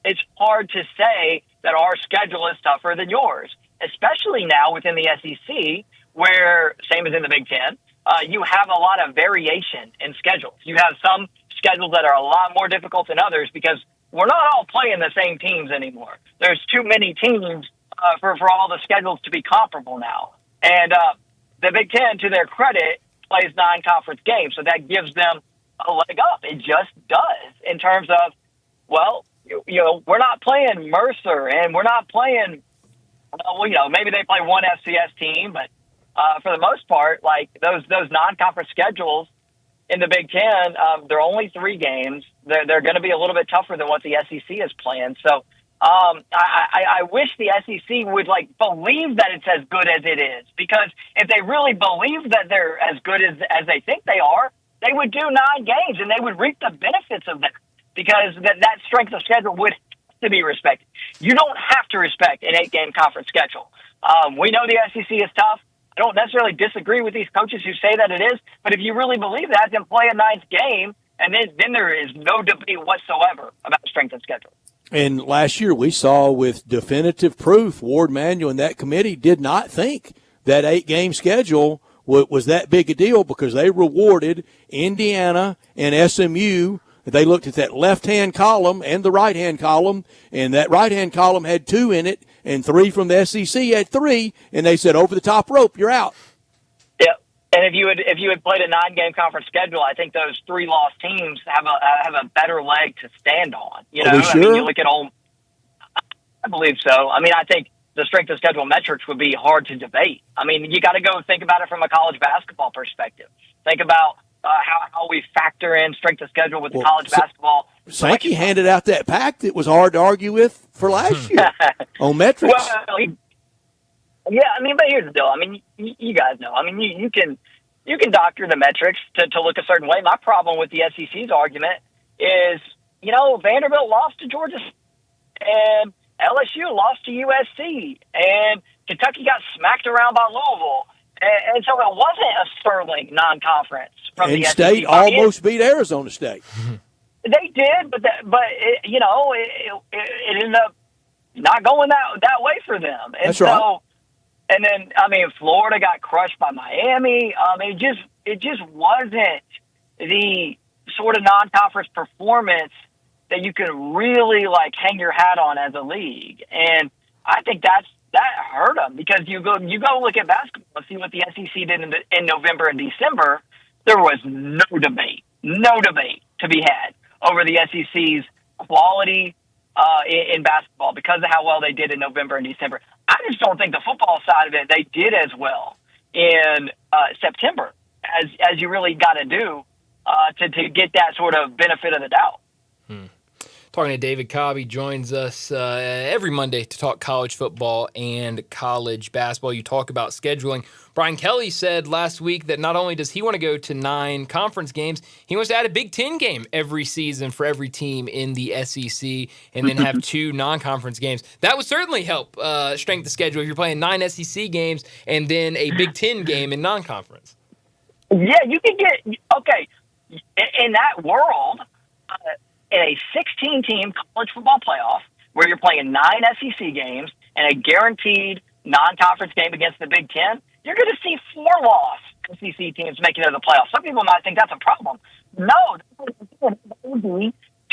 it's hard to say that our schedule is tougher than yours, especially now within the SEC, where, same as in the Big Ten, you have a lot of variation in schedules. You have some schedules that are a lot more difficult than others because we're not all playing the same teams anymore. There's too many teams for all the schedules to be comparable now. And the Big Ten, to their credit, plays 9 conference games, so that gives them a leg up. It just does in terms of, well, we're not playing Mercer, and we're not playing, maybe they play one FCS team, but for the most part, like those non-conference schedules in the Big Ten, they're only 3 games. They're going to be a little bit tougher than what the SEC is playing. So I wish the SEC would believe that it's as good as it is, because if they really believe that they're as good as they think they are, they would do 9 games and they would reap the benefits of that, because that strength of schedule would have to be respected. You don't have to respect an 8-game conference schedule. We know the SEC is tough. I don't necessarily disagree with these coaches who say that it is, but if you really believe that, then play a 9th game, and then there is no debate whatsoever about strength of schedule. And last year we saw with definitive proof, Ward Manuel and that committee did not think that 8-game schedule was that big a deal, because they rewarded Indiana and SMU. They looked at that left-hand column and the right-hand column, and that right-hand column had 2 in it, and 3 from the SEC had 3, and they said, over the top rope, you're out. Yeah, and if you had played a 9-game conference schedule, I think those 3 lost teams have a better leg to stand on. Are we sure? You look at I believe so. I think the strength of schedule metrics would be hard to debate. You got to go think about it from a college basketball perspective. Think about how we factor in strength of schedule with the college basketball. Sankey handed out that pack that was hard to argue with for last year on metrics. Well, yeah, but here's the deal. You guys know. You can doctor the metrics to look a certain way. My problem with the SEC's argument is, Vanderbilt lost to Georgia, and LSU lost to USC, and Kentucky got smacked around by Louisville. And so it wasn't a sterling non-conference from and the State SEC. almost beat Arizona State. They did, but it ended up not going that way for them. And That's so, right. And then Florida got crushed by Miami. It just wasn't the sort of non-conference performance that you can really hang your hat on as a league. And I think that hurt them, because you go look at basketball and see what the SEC did in November and December. There was no debate to be had over the SEC's quality in basketball because of how well they did in November and December. I just don't think the football side of it, they did as well in September as you really got to do to get that sort of benefit of the doubt. Talking to David Cobb, he joins us every Monday to talk college football and college basketball. You talk about scheduling. Brian Kelly said last week that not only does he want to go to 9 conference games, he wants to add a Big Ten game every season for every team in the SEC and then have 2 non-conference games. That would certainly help strengthen the schedule if you're playing 9 SEC games and then a Big Ten game in non-conference. Yeah, you can get – okay, in that world in a 16-team college football playoff where you're playing 9 SEC games and a guaranteed non-conference game against the Big Ten, you're going to see 4 loss SEC teams making it to the playoffs. Some people might think that's a problem. No, that's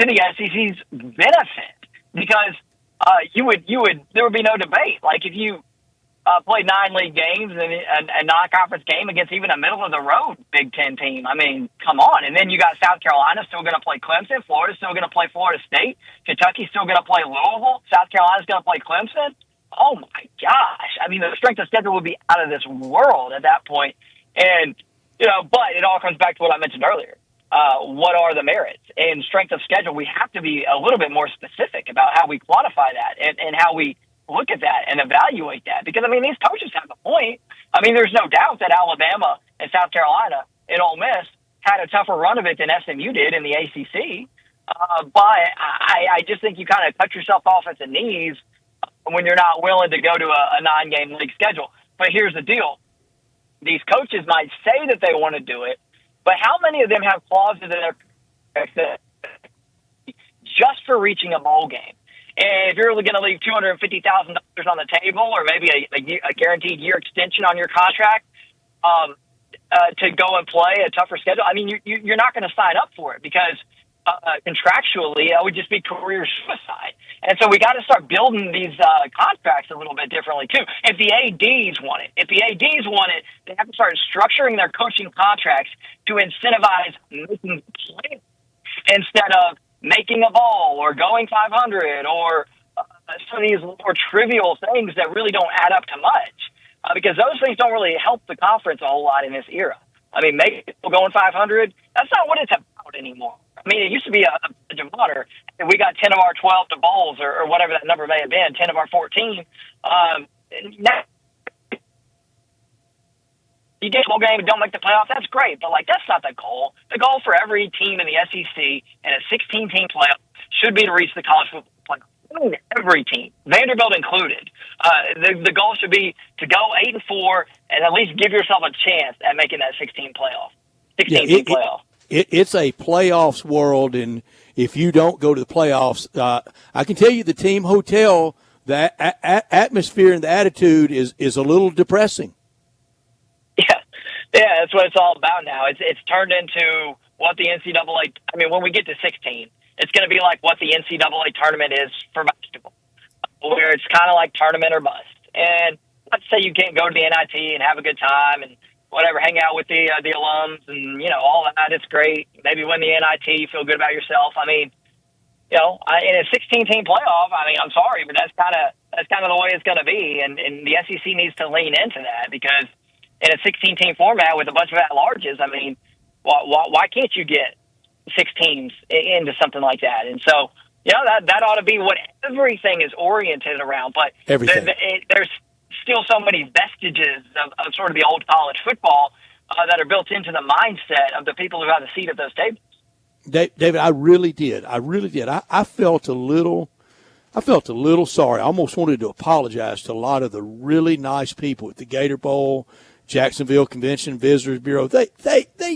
to the SEC's benefit, because there would be no debate. Like if you played 9 league games and a non-conference game against even a middle-of-the-road Big Ten team. I mean, come on. And then you got South Carolina still going to play Clemson. Florida's still going to play Florida State. Kentucky's still going to play Louisville. South Carolina's going to play Clemson. Oh, my gosh. I mean, the strength of schedule would be out of this world at that point. And, but it all comes back to what I mentioned earlier. What are the merits? And strength of schedule, we have to be a little bit more specific about how we quantify that and how we look at that and evaluate that, because these coaches have a point. There's no doubt that Alabama and South Carolina and Ole Miss had a tougher run of it than SMU did in the ACC. But I just think you kind of cut yourself off at the knees when you're not willing to go to a 9-game league schedule. But here's the deal: these coaches might say that they want to do it, but how many of them have clauses in their contract just for reaching a bowl game? And if you're going to leave $250,000 on the table, or maybe a guaranteed year extension on your contract to go and play a tougher schedule, you're not going to sign up for it, because contractually it would just be career suicide. And so we got to start building these contracts a little bit differently too. If the ADs want it, they have to start structuring their coaching contracts to incentivize making plays instead of making a bowl or going 500 or some of these more trivial things that really don't add up to much, because those things don't really help the conference a whole lot in this era. Making people going 500, that's not what it's about anymore. It used to be a badge of honor, and we got 10 of our 12 to bowls, or whatever that number may have been, 10 of our 14. Now, you get a bowl game and don't make the playoff, that's great, but that's not the goal. The goal for every team in the SEC and a 16-team playoff should be to reach the college football playoff. Every team, Vanderbilt included. The goal should be to go 8-4 and at least give yourself a chance at making that 16-team playoff. It's a playoffs world, and if you don't go to the playoffs, I can tell you the team hotel, the atmosphere and the attitude is a little depressing. Yeah, that's what it's all about now. It's turned into what the NCAA. When we get to 16, it's going to be like what the NCAA tournament is for basketball, where it's kind of like tournament or bust. And let's say you can't go to the NIT and have a good time and whatever, hang out with the alums and all that. It's great. Maybe win the NIT, you feel good about yourself. In a 16-team playoff, I'm sorry, but that's kind of the way it's going to be. And the SEC needs to lean into that, because in a 16-team format with a bunch of at-larges, why can't you get 6 teams into something like that? And so, that ought to be what everything is oriented around. But there's still so many vestiges of sort of the old college football that are built into the mindset of the people who have a seat at those tables. David, I really did. I felt a little I felt a little sorry. I almost wanted to apologize to a lot of the really nice people at the Gator Bowl, Jacksonville Convention Visitors Bureau. They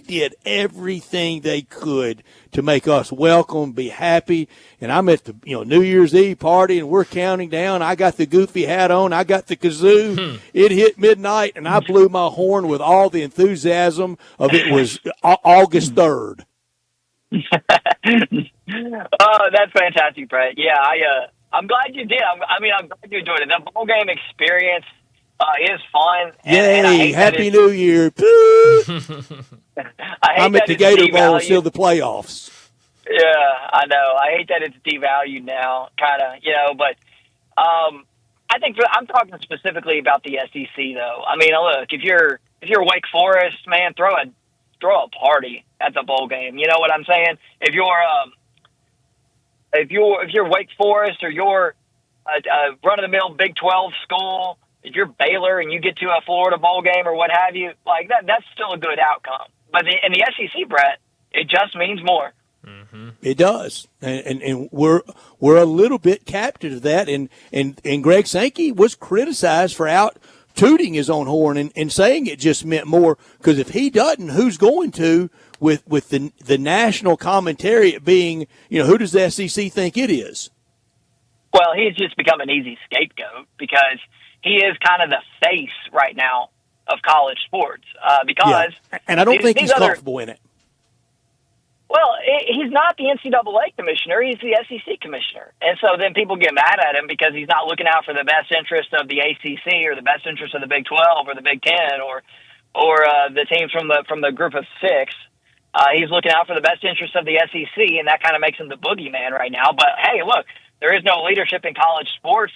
did everything they could to make us welcome, be happy. And I'm at the New Year's Eve party, and we're counting down. I got the goofy hat on. I got the kazoo. It hit midnight, and I blew my horn with all the enthusiasm of it was August 3rd. Oh, that's fantastic, Brett. Yeah, I'm glad you did. I'm glad you enjoyed it. The bowl game experience is fun. And I Yay! hate Happy New Year! I'm at the Gator Bowl until the playoffs. Yeah, I know. I hate that it's devalued now, kind of, but I think I'm talking specifically about the SEC, though. I mean, look, if you're Wake Forest, man, throw a party at the bowl game. You know what I'm saying? If you're Wake Forest or you're a run-of-the-mill Big 12 school, if you're Baylor and you get to a Florida bowl game or what have you, like that's still a good outcome. But in the SEC, Brett, it just means more. Mm-hmm. It does, and we're a little bit captive of that. And Greg Sankey was criticized for out tooting his own horn and saying it just meant more. Because if he doesn't, who's going to? With the national commentary being, who does the SEC think it is? Well, he's just become an easy scapegoat because he is kind of the face right now of college sports. And I don't think he's comfortable in it. Well, he's not the NCAA commissioner. He's the SEC commissioner. And so then people get mad at him because he's not looking out for the best interest of the ACC or the best interest of the Big 12 or the Big 10 or the teams from the group of six. He's looking out for the best interest of the SEC, and that kind of makes him the boogeyman right now. But, hey, look, there is no leadership in college sports.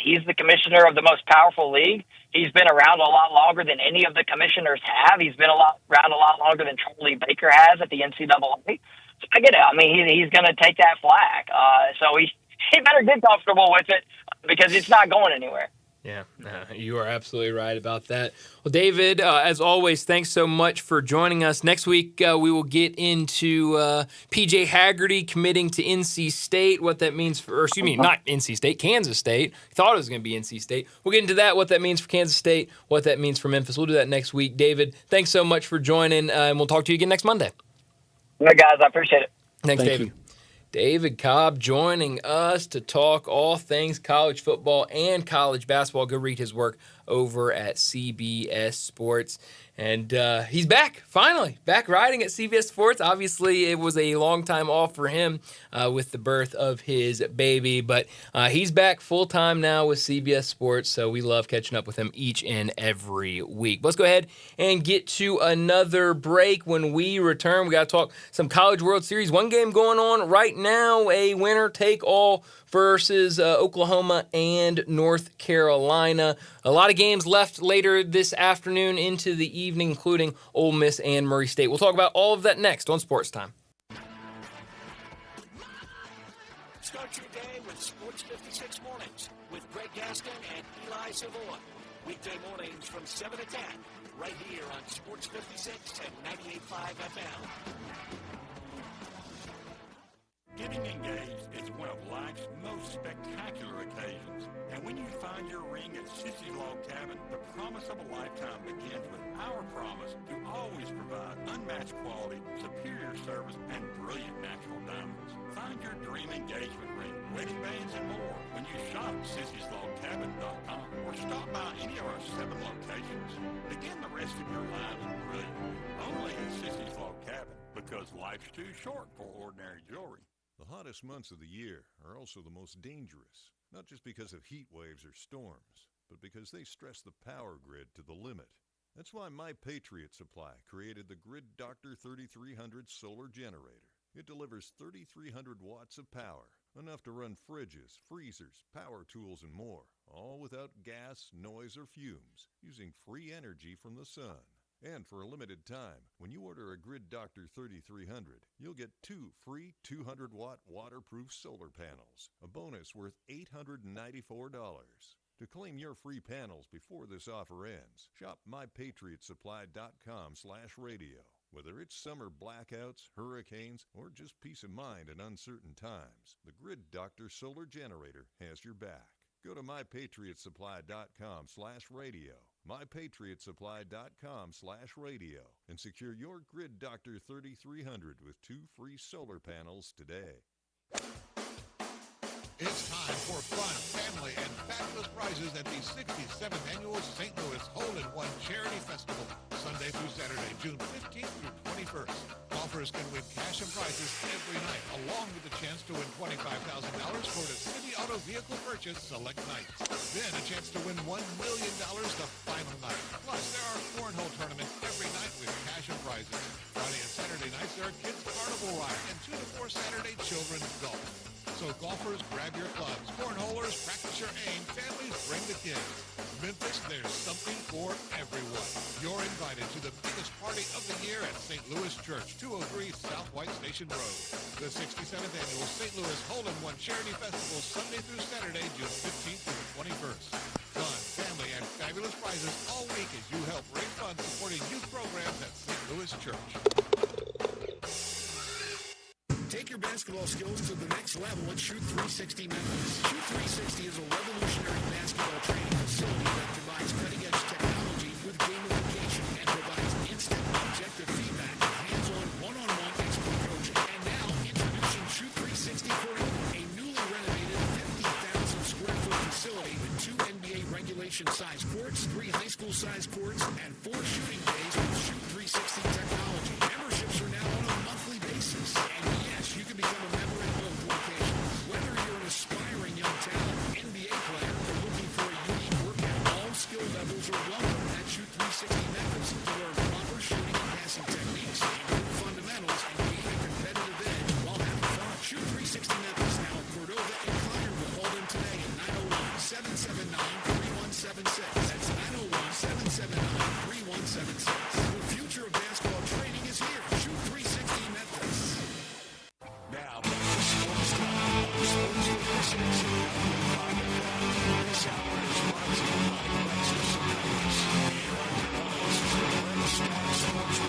He's the commissioner of the most powerful league. He's been around a lot longer than any of the commissioners have. He's been around a lot longer than Charlie Baker has at the NCAA. So I get it. I mean, he's going to take that flag. So he better get comfortable with it because it's not going anywhere. Yeah, you are absolutely right about that. Well, David, as always, thanks so much for joining us. Next week, we will get into P.J. Haggerty committing to NC State, what that means for, not NC State, Kansas State. Thought it was going to be NC State. We'll get into that, what that means for Kansas State, what that means for Memphis. We'll do that next week. David, thanks so much for joining, and we'll talk to you again next Monday. All right, guys, I appreciate it. Thanks, Thank David. you. David Cobb joining us to talk all things college football and college basketball. Go read his work over at CBS Sports. And he's back, finally, back riding at CBS Sports. Obviously, it was a long time off for him with the birth of his baby. But he's back full-time now with CBS Sports, so we love catching up with him each and every week. Let's go ahead and get to another break. When we return, we got to talk some College World Series. One game going on right now, a winner-take-all versus Oklahoma and North Carolina. A lot of games left later this afternoon into the evening, including Ole Miss and Murray State. We'll talk about all of that next on Sports Time. Start your day with Sports 56 Mornings with Greg Gaston and Eli Savoy. Weekday mornings from 7 to 10, right here on Sports 56 and 98.5 FM. Getting engaged is one of life's most spectacular occasions. And when you find your ring at Sissy's Log Cabin, the promise of a lifetime begins with our promise to always provide unmatched quality, superior service, and brilliant natural diamonds. Find your dream engagement ring, wedding bands, and more when you shop Sissy'sLogCabin.com or stop by any of our 7 locations. Begin the rest of your lives brilliantly. Only at Sissy's Log Cabin, because life's too short for ordinary jewelry. The hottest months of the year are also the most dangerous, not just because of heat waves or storms, but because they stress the power grid to the limit. That's why My Patriot Supply created the Grid Doctor 3300 solar generator. It delivers 3,300 watts of power, enough to run fridges, freezers, power tools, and more, all without gas, noise, or fumes, using free energy from the sun. And for a limited time, when you order a Grid Doctor 3300, you'll get 2 free 200-watt waterproof solar panels, a bonus worth $894. To claim your free panels before this offer ends, shop MyPatriotSupply.com/radio Whether it's summer blackouts, hurricanes, or just peace of mind in uncertain times, the Grid Doctor Solar Generator has your back. Go to mypatriotsupply.com/radio, mypatriotsupply.com/radio, and secure your Grid Doctor 3300 with 2 free solar panels today. It's time for fun, family, and fabulous prizes at the 67th Annual St. Louis Hole-in-One Charity Festival, Sunday through Saturday, June 15th through 21st. Golfers can win cash and prizes every night, along with the chance to win $25,000 toward a City Auto vehicle purchase select nights. Then a chance to win $1 million the final night. Plus, there are cornhole tournaments every night with cash and prizes. Friday and Saturday nights, there are kids' carnival rides and 2 to 4 Saturday children's golf. So golfers, grab your clubs. Cornholers, practice your aim. Families, bring the kids. Memphis, there's something for everyone. You're invited to the biggest party of the year at St. Louis Church, 203 South White Station Road. The 67th Annual St. Louis Hole-in-One Charity Festival, Sunday through Saturday, June 15th through the 21st. Fun, family, and fabulous prizes all week as you help raise funds supporting youth programs at St. Louis Church. Take your basketball skills to the next level at Shoot 360 Memphis. Shoot 360 is a revolutionary basketball training facility that provides cutting-edge technology with gamification and provides instant objective feedback, hands-on, one-on-one expert coaching. And now, introducing Shoot 360 for you, a newly renovated 50,000 square foot facility with 2 NBA regulation-sized courts, 3 high school-sized courts, and 4 shooting bays with Shoot 360 technology. Memberships are now on a monthly basis. And you can become a member at both locations. Whether you're an aspiring young talent, NBA player, or looking for a unique workout, all skill levels are welcome at Shoot 360 Memphis to learn proper shooting and passing techniques, improve fundamentals, and gain a competitive edge while having fun. Shoot 360 Memphis now in Cordova and Collierville. Call them today at 901-779-3176. That's 901-779-3176. The future of basketball training is here. Shoot 360 Memphis. Now, Sports Time. Sports This hour is brought to you by Lexus of Colors. Sports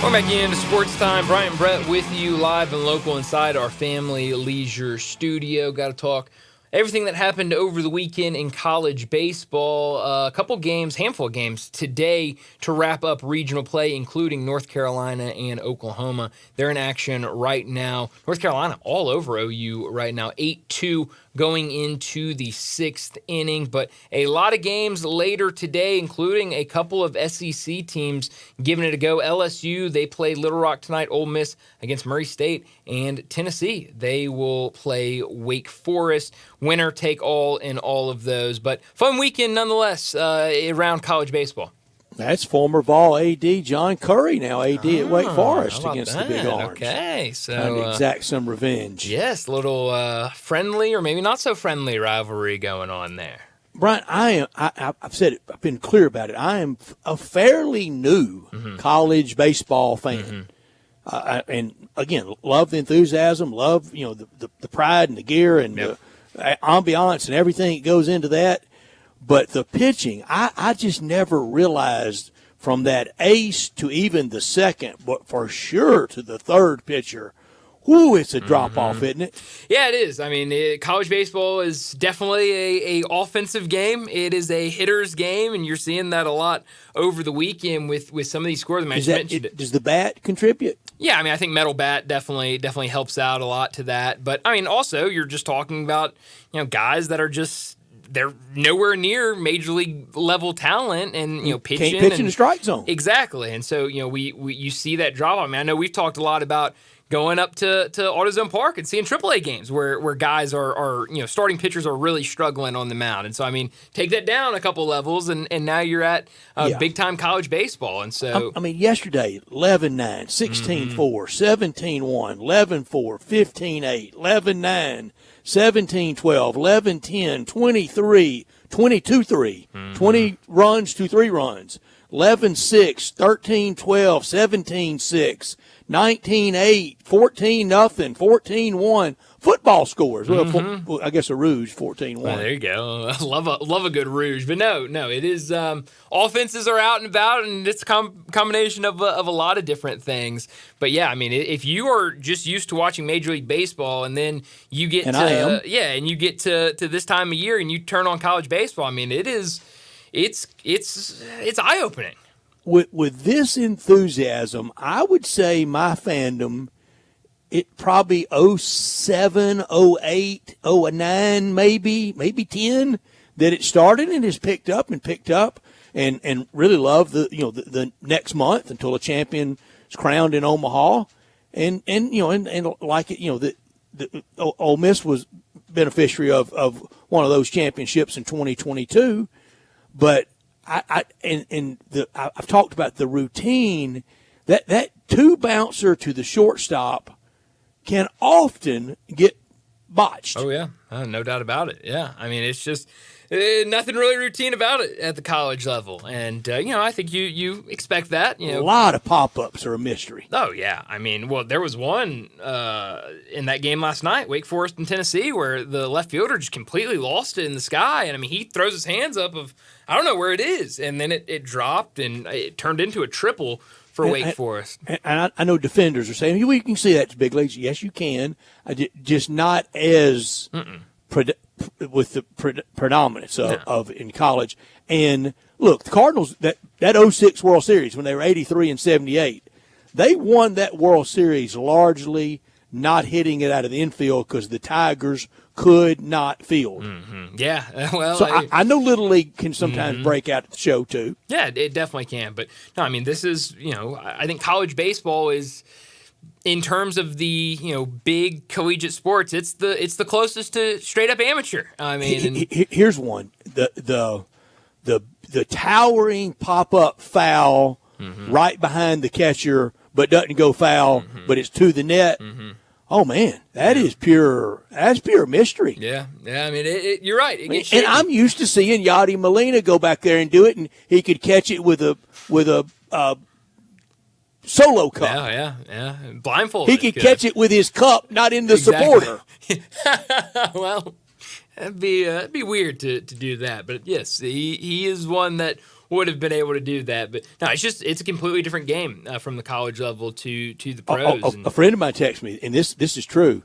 Welcome back into Sports Time. Brian Brett with you live and local inside our Family Leisure studio. Got to talk everything that happened over the weekend in college baseball. A couple games, handful of games today to wrap up regional play, including North Carolina and Oklahoma. They're in action right now. North Carolina all over OU right now, 8-2 going into the 6th inning. But a lot of games later today, including a couple of SEC teams giving it a go. LSU, they play Little Rock tonight. Ole Miss against Murray State. And Tennessee, they will play Wake Forest. Winner take all in all of those. But fun weekend nonetheless around college baseball. That's former Vol AD John Curry, now AD at Wake Forest against the Big Orange. Okay, so trying to exact some revenge. Yes, a little friendly or maybe not so friendly rivalry going on there. Brian, I've said it. I've been clear about it. I am a fairly new college baseball fan, and again, love the enthusiasm, love the pride and the gear and the ambiance and everything that goes into that. But the pitching, I just never realized from that ace to even the second, but for sure to the third pitcher, it's a drop-off, isn't it? Yeah, it is. I mean, college baseball is definitely a offensive game. It is a hitter's game, and you're seeing that a lot over the weekend with some of these scores. I mean, does the bat contribute? Yeah, I mean, I think metal bat definitely helps out a lot to that. But, I mean, also, you're just talking about, guys that are just – they're nowhere near major league level talent and pitching. Can't pitch in the strike zone. Exactly. And so, you see that drop. I mean, I know we've talked a lot about going up to AutoZone Park and seeing AAA games where guys are starting pitchers are really struggling on the mound. And so, I mean, take that down a couple levels and now you're at big-time college baseball. And so, I mean, yesterday, 11-9, 16-4, 17-1, 11-4, 15-8, 11-9, 17-12, 11-10, 23, 22-3, 20 runs to 3 runs, 11-6, 13-12, 17-6, 19-8, 14-0, 14-1, football scores. Well, I guess a Rouge 14-1. Well, there you go. Love a good Rouge, but no, it is offenses are out and about, and it's a combination of a lot of different things. But yeah, I mean, if you are just used to watching Major League Baseball, and then you get and you get to this time of year, and you turn on college baseball, I mean, it's eye opening. With this enthusiasm, I would say my fandom, it probably 07, 08, 09, maybe 10 that it started, and has picked up and really love the next month until a champion is crowned in Omaha, and like it, the Ole Miss was beneficiary of one of those championships in 2022, but I've talked about the routine that two bouncer to the shortstop can often get botched. Oh yeah, no doubt about it. Yeah, I mean, it's just nothing really routine about it at the college level, and I think you expect that. A lot of pop-ups are a mystery. Oh yeah, I mean, well, there was one in that game last night, Wake Forest and Tennessee, where the left fielder just completely lost it in the sky, and I mean, he throws his hands up of I don't know where it is, and then it dropped and it turned into a triple for Wake Forest. And I know defenders are saying, well, you can see that to big leagues. Yes, you can. Just not as with the predominance of in college. And look, the Cardinals, that 06 World Series when they were 83 and 78, they won that World Series largely not hitting it out of the infield because the Tigers could not field. Mm-hmm. Yeah, well, so I know Little League can sometimes break out at the show too. Yeah, it definitely can. But no, I mean, this is I think college baseball is, in terms of the big collegiate sports, it's the closest to straight up amateur. I mean, here's one: the towering pop up foul right behind the catcher, but doesn't go foul, but it's to the net. Oh man, that's pure mystery. Yeah. I mean, you're right. It gets and I'm used to seeing Yadi Molina go back there and do it, and he could catch it with a solo cup. Yeah. Blindfolded. He could catch it with his cup, not in the supporter. Well, it'd be weird to do that, but yes, he is one that would have been able to do that. But no, it's a completely different game from the college level to the pros. A friend of mine texted me, and this is true.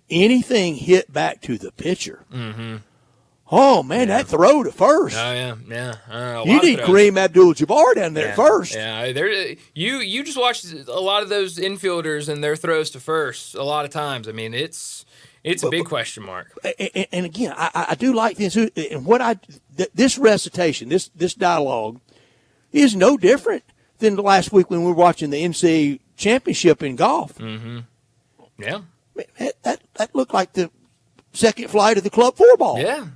Anything hit back to the pitcher. Mm-hmm. Oh man, that throw to first. Oh yeah. You need Kareem Abdul-Jabbar down there first. Yeah, you just watch a lot of those infielders and their throws to first. A lot of times, I mean, it's a big question mark. And again, I do like this. And this recitation, this dialogue, is no different than the last week when we were watching the NCAA championship in golf. Mm-hmm. Yeah, that looked like the second flight of the club four ball. Yeah.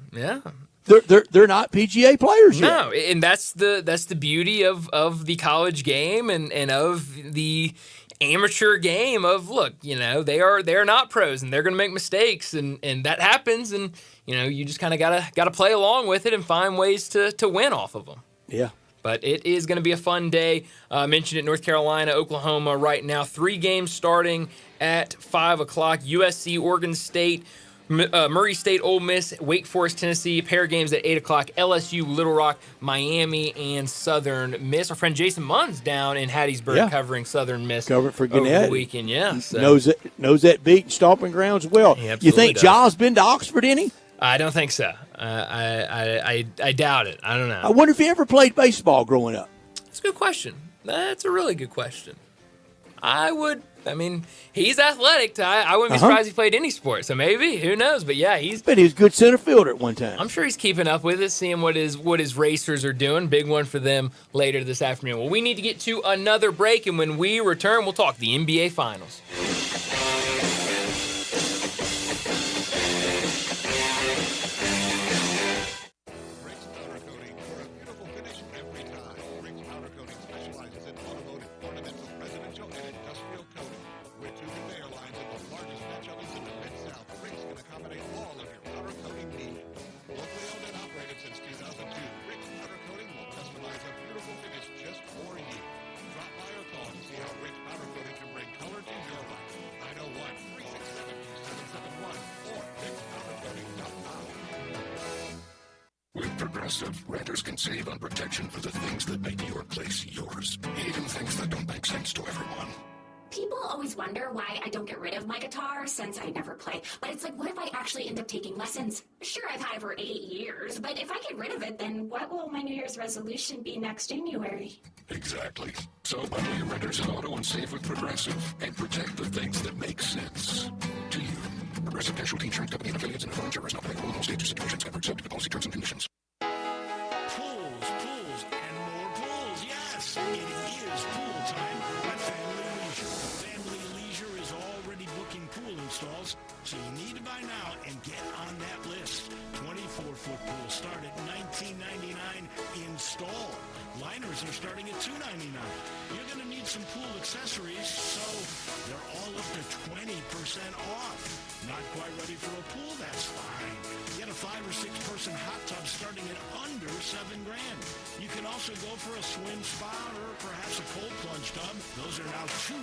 They're not PGA players yet. No, and that's the beauty of the college game and of the amateur game of, look, they are not pros and they're going to make mistakes and that happens, and you just kind of gotta play along with it and find ways to win off of them. Yeah. But it is going to be a fun day. Mentioned it, North Carolina, Oklahoma right now. 3 games starting at 5 o'clock. USC, Oregon State, Murray State, Ole Miss, Wake Forest, Tennessee. Pair of games at 8 o'clock. LSU, Little Rock, Miami, and Southern Miss. Our friend Jason Munn's down in Hattiesburg covering Southern Miss. Covering for over Gannett. the weekend, yeah. So. Knows that beat and stomping grounds well. You think Jaws been to Oxford any? I don't think so. I doubt it. I don't know. I wonder if he ever played baseball growing up. That's a good question. That's a really good question. He's athletic. I wouldn't be surprised he played any sport. So maybe, who knows? But yeah, But he was a good center fielder at one time. I'm sure he's keeping up with it, seeing what his racers are doing. Big one for them later this afternoon. Well, we need to get to another break, and when we return, we'll talk the NBA Finals. Progressive, renters can save on protection for the things that make your place yours, even things that don't make sense to everyone. People always wonder why I don't get rid of my guitar since I never play. But it's like, what if I actually end up taking lessons? Sure, I've had it for 8 years, but if I get rid of it, then what will my New Year's resolution be next January? Exactly. So bundle your renters in auto and save with Progressive and protect the things that make sense to you. Progressive Casualty Insurance Company and affiliates and auto insurers not available in all states or situations. Ever subject to policy terms and conditions. Pools, and more pools. Yes, it is pool time at Family Leisure. Family Leisure is already booking pool installs, so you need to buy now and get on that list. 24-foot pools start at $19.99 install. Liners are starting at $2.99. You're going to need some pool accessories, so they're all up to 20% off. Not quite ready for a pool? That's fine. Get a 5 or 6 person hot tub starting at under $7,000. You can also go for a swim spa or perhaps a cold plunge tub. Those are now $2,000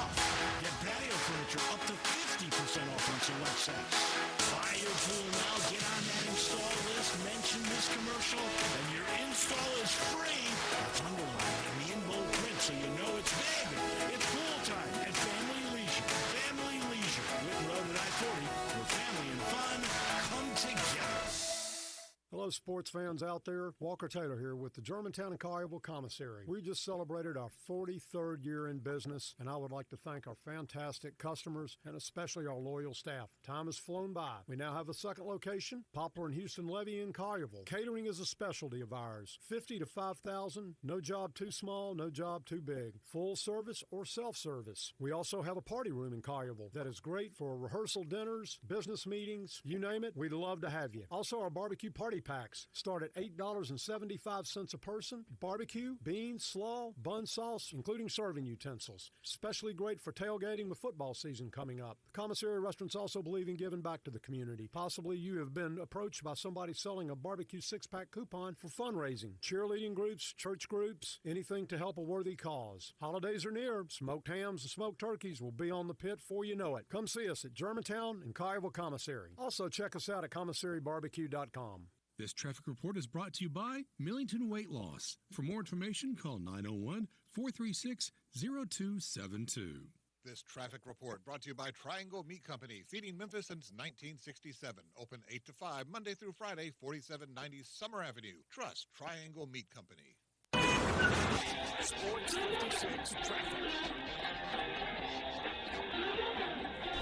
off. Get patio furniture up to 50% off on select sets. Buy your pool now. Get on that install list. Mention this commercial, and your install is free. It's underlined in the in-bold print, so you know it's big. It's pool time at Family Leisure. Family Leisure. Whitten Road at I-40, where family and fun come together. Hello, sports fans out there. Walker Taylor here with the Germantown and Collierville Commissary. We just celebrated our 43rd year in business, and I would like to thank our fantastic customers and especially our loyal staff. Time has flown by. We now have a second location, Poplar and Houston Levy in Collierville. Catering is a specialty of ours. 50 to 5,000, no job too small, no job too big. Full service or self-service. We also have a party room in Collierville that is great for rehearsal dinners, business meetings, you name it, we'd love to have you. Also, our barbecue party packs start at $8.75 a person. Barbecue, beans, slaw, bun sauce, including serving utensils. Especially great for tailgating with football season coming up. Commissary restaurants also believe in giving back to the community. Possibly you have been approached by somebody selling a barbecue 6-pack coupon for fundraising. Cheerleading groups, church groups, anything to help a worthy cause. Holidays are near. Smoked hams and smoked turkeys will be on the pit before you know it. Come see us at Germantown and Collierville Commissary. Also check us out at commissarybarbecue.com. This traffic report is brought to you by Millington Weight Loss. For more information, call 901-436-0272. This traffic report brought to you by Triangle Meat Company, feeding Memphis since 1967. Open 8 to 5, Monday through Friday, 4790 Summer Avenue. Trust Triangle Meat Company. Sports 56 traffic.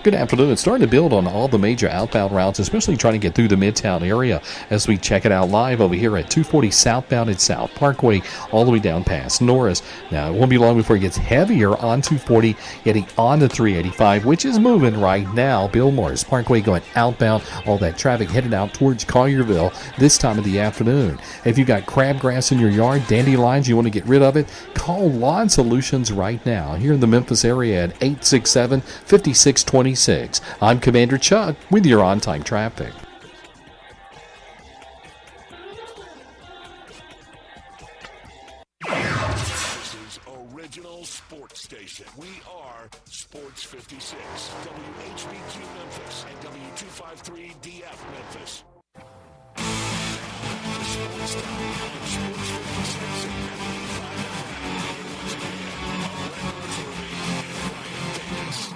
Good afternoon. It's starting to build on all the major outbound routes, especially trying to get through the Midtown area as we check it out live over here at 240 southbound at South Parkway all the way down past Norris. Now, it won't be long before it gets heavier on 240, getting on to 385, which is moving right now. Bill Morris Parkway going outbound, all that traffic headed out towards Collierville this time of the afternoon. If you've got crabgrass in your yard, dandelions, you want to get rid of it, call Lawn Solutions right now here in the Memphis area at 867-5626. I'm Commander Chuck with your on-time traffic. This is Original Sports Station. We are Sports 56, WHBQ Memphis, and W253DF Memphis. Now, the Sports Time on Sports 56 and 95 FM. Once again, Brett Norsworthy and Ryan Davis.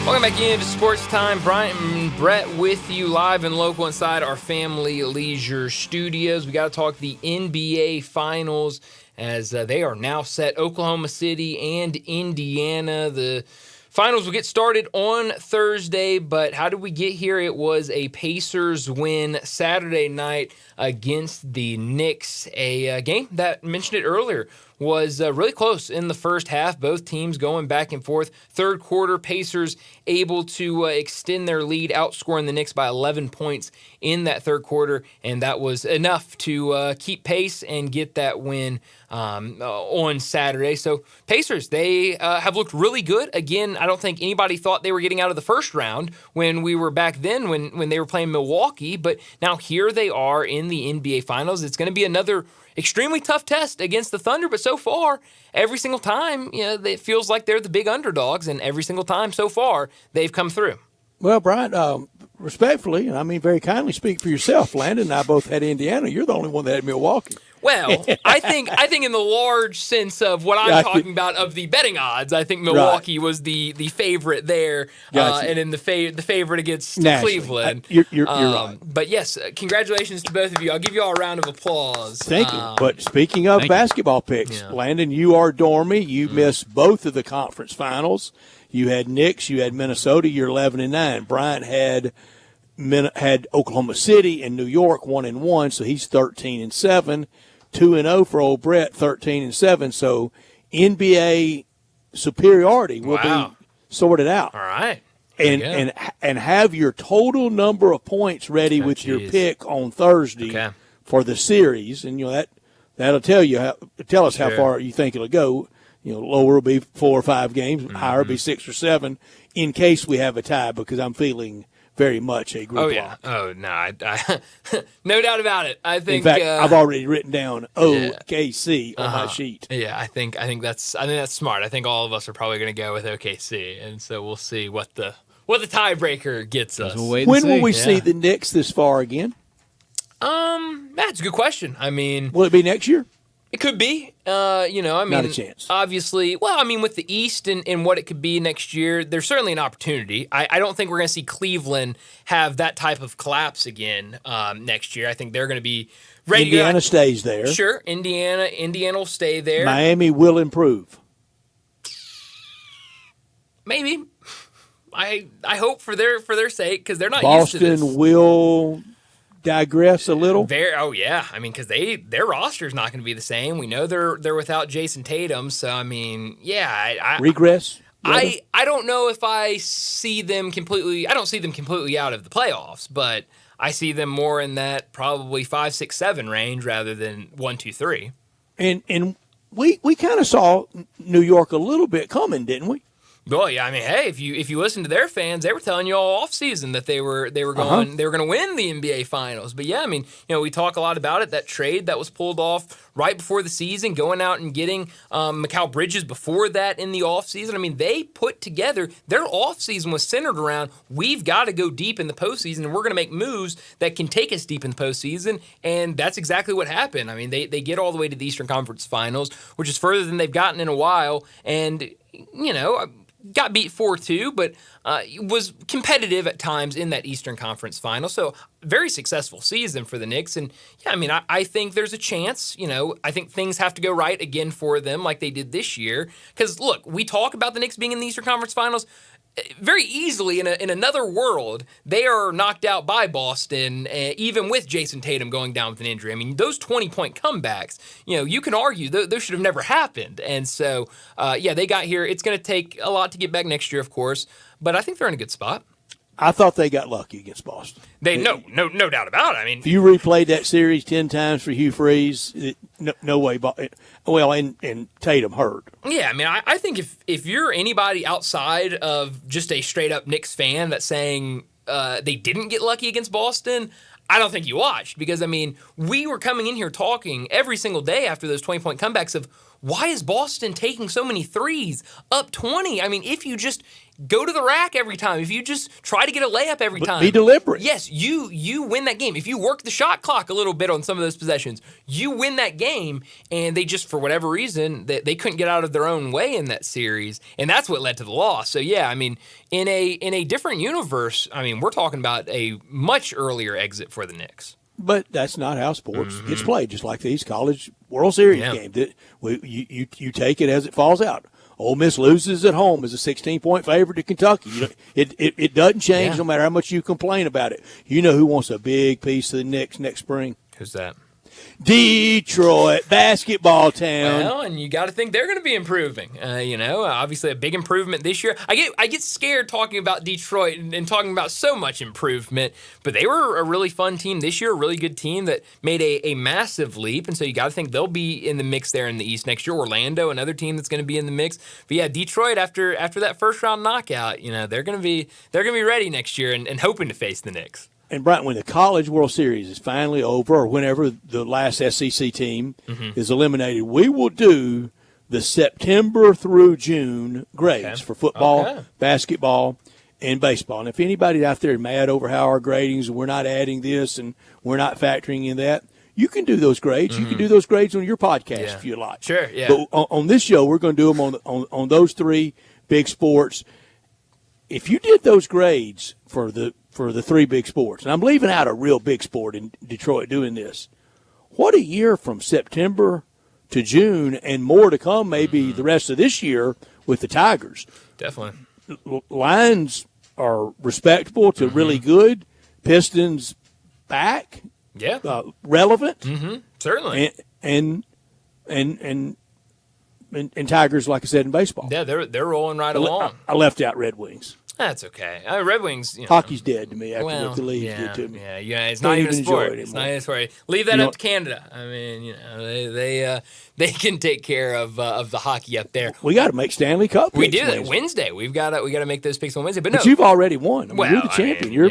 Welcome back into Sports Time. Bryant and Brett with you live and local inside our Family Leisure studios. We got to talk the NBA Finals as they are now set. Oklahoma City and Indiana. The Finals will get started on Thursday, but how did we get here? It was a Pacers win Saturday night against the Knicks, a game that, mentioned it earlier, was really close in the first half. Both teams going back and forth. Third quarter, Pacers able to extend their lead, outscoring the Knicks by 11 points in that third quarter, and that was enough to keep pace and get that win on Saturday. So Pacers, they have looked really good. Again, I don't think anybody thought they were getting out of the first round when we were back then when they were playing Milwaukee, but now here they are in the NBA Finals. It's going to be another extremely tough test against the Thunder, but so far, every single time, it feels like they're the big underdogs, and every single time so far, they've come through. Well, Brian, respectfully, and I mean very kindly, speak for yourself. Landon and I both had Indiana. You're the only one that had Milwaukee. Well, I think in the large sense of what I'm talking about of the betting odds, I think Milwaukee was the favorite there, and in the favorite against Cleveland. You're right. But yes, congratulations to both of you. I'll give you all a round of applause. Thank you. But speaking of basketball picks, Landon, you are dormy. You missed both of the conference finals. You had Knicks. You had Minnesota. You're 11-9. Bryant had Oklahoma City and New York 1-1, so he's 13-7. 2-0 for old Brett, 13-7. So NBA superiority will be sorted out. All right. And have your total number of points ready with your pick on Thursday for the series, and that'll tell us how far you think it'll go. Lower will be 4 or 5 games, higher will be 6 or 7, in case we have a tie. Because I'm feeling very much a group. Oh yeah. Oh no. I no doubt about it. I think. In fact, I've already written down OKC on my sheet. Yeah, I think that's smart. I think all of us are probably going to go with OKC, and so we'll see what the tiebreaker gets us. When will we see the Knicks this far again? That's a good question. I mean, will it be next year? It could be. Not a chance. Obviously, with the East and what it could be next year, there's certainly an opportunity. I don't think we're going to see Cleveland have that type of collapse again next year. I think they're going to be ready to go. Indiana stays there. Sure, Indiana will stay there. Miami will improve. Maybe. I hope for their sake, because they're not Boston used to this. Will digress a little. I mean, because their roster is not going to be the same. We know they're without Jason Tatum, so I mean, regress. I don't know if I see them completely. I don't see them completely out of the playoffs, but I see them more in that probably 5, 6, 7 range rather than 1, 2, 3. And we kind of saw New York a little bit coming, didn't we? Well, yeah, I mean, hey, if you listen to their fans, they were telling you all off season that they were going to win the NBA Finals. But yeah, I mean, we talk a lot about it. That trade that was pulled off right before the season, going out and getting Mikal Bridges before that in the offseason. I mean, they put together their offseason was centered around we've got to go deep in the postseason, and we're going to make moves that can take us deep in the postseason. And that's exactly what happened. I mean, they get all the way to the Eastern Conference Finals, which is further than they've gotten in a while, and got beat 4-2, but was competitive at times in that Eastern Conference Final. So very successful season for the Knicks. And yeah, I mean, I think there's a chance. I think things have to go right again for them like they did this year. Because look, we talk about the Knicks being in the Eastern Conference Finals. Very easily, in another world, they are knocked out by Boston, even with Jason Tatum going down with an injury. I mean, those 20-point comebacks, you can argue those should have never happened. And so, they got here. It's going to take a lot to get back next year, of course, but I think they're in a good spot. I thought they got lucky against Boston. No doubt about it. I mean, if you replayed that series 10 times for Hugh Freeze, no way. Well, and Tatum hurt. Yeah, I mean, I think if you're anybody outside of just a straight up Knicks fan that's saying they didn't get lucky against Boston, I don't think you watched, because I mean, we were coming in here talking every single day after those 20-point comebacks of why is Boston taking so many threes up 20? I mean, if you just go to the rack every time, if you just try to get a layup every time. Be deliberate. Yes, you win that game. If you work the shot clock a little bit on some of those possessions, you win that game. And they just, for whatever reason, they couldn't get out of their own way in that series. And that's what led to the loss. So, yeah, I mean, in a different universe, I mean, we're talking about a much earlier exit for the Knicks. But that's not how sports gets played, just like these college World Series games. You take it as it falls out. Ole Miss loses at home as a 16-point favorite to Kentucky. It doesn't change no matter how much you complain about it. You know who wants a big piece of the Knicks next spring? Who's that? Detroit, basketball town. Well, and you got to think they're going to be improving. Obviously a big improvement this year. I get scared talking about Detroit and talking about so much improvement, but they were a really fun team this year, a really good team that made a massive leap, and so you got to think they'll be in the mix there in the East next year. Orlando, another team that's going to be in the mix. But yeah, Detroit after that first round knockout, they're going to be ready next year and hoping to face the Knicks. And, Brian, when the College World Series is finally over, or whenever the last SEC team is eliminated, we will do the September through June grades for football, basketball, in baseball. And if anybody out there is mad over how our gradings, and we're not adding this and we're not factoring in that, you can do those grades. You can do those grades on your podcast if you like. Sure, yeah. But on this show, we're going to do them on those three big sports. If you did those grades for the three big sports, and I'm leaving out a real big sport in Detroit doing this, what a year from September to June and more to come maybe the rest of this year with the Tigers. Definitely. Lions are respectable to really good. Pistons back. Yeah. Relevant. Certainly. And Tigers, like I said, in baseball. Yeah, they're rolling right along. I left out Red Wings. That's okay. Red Wings, hockey's dead to me after what the league did to me. Yeah, it's not even a sport. It's not even a sport. Leave that up to Canada. I mean, they can take care of the hockey up there. We got to make Stanley Cup. We do that Wednesday. We got to make those picks on Wednesday. But no, you've already won. I mean, well, you're the champion. You're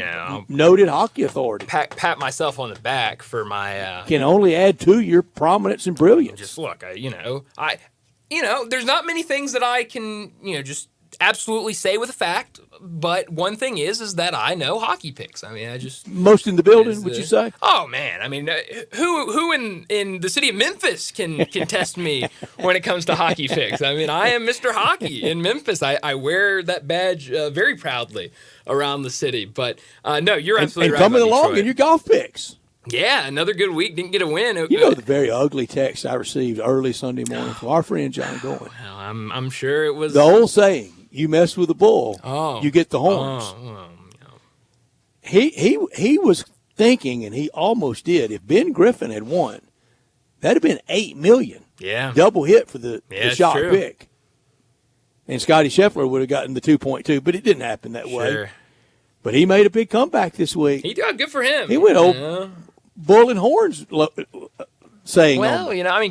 noted hockey authority. Pat myself on the back for my. Can only add to your prominence and brilliance. Just look, there's not many things that I can just absolutely say with a fact, but one thing is that I know hockey picks. I mean, I just most in the building. Would you say? Oh man, I mean, who in the city of Memphis can test me when it comes to hockey picks? I mean, I am Mr. Hockey in Memphis. I wear that badge very proudly around the city. But no, you're absolutely right. And coming along in your golf picks. Yeah, another good week. Didn't get a win. The very ugly text I received early Sunday morning from our friend John Goin. Well, I'm sure it was the old saying. You mess with a bull, you get the horns. He was thinking, and he almost did. If Ben Griffin had won, that'd have been $8 million. Yeah, double hit for the shot true. pick. And Scotty Scheffler would have gotten the 2.2, but it didn't happen that way. But he made a big comeback this week. He did good for him. He went bull and horns. Saying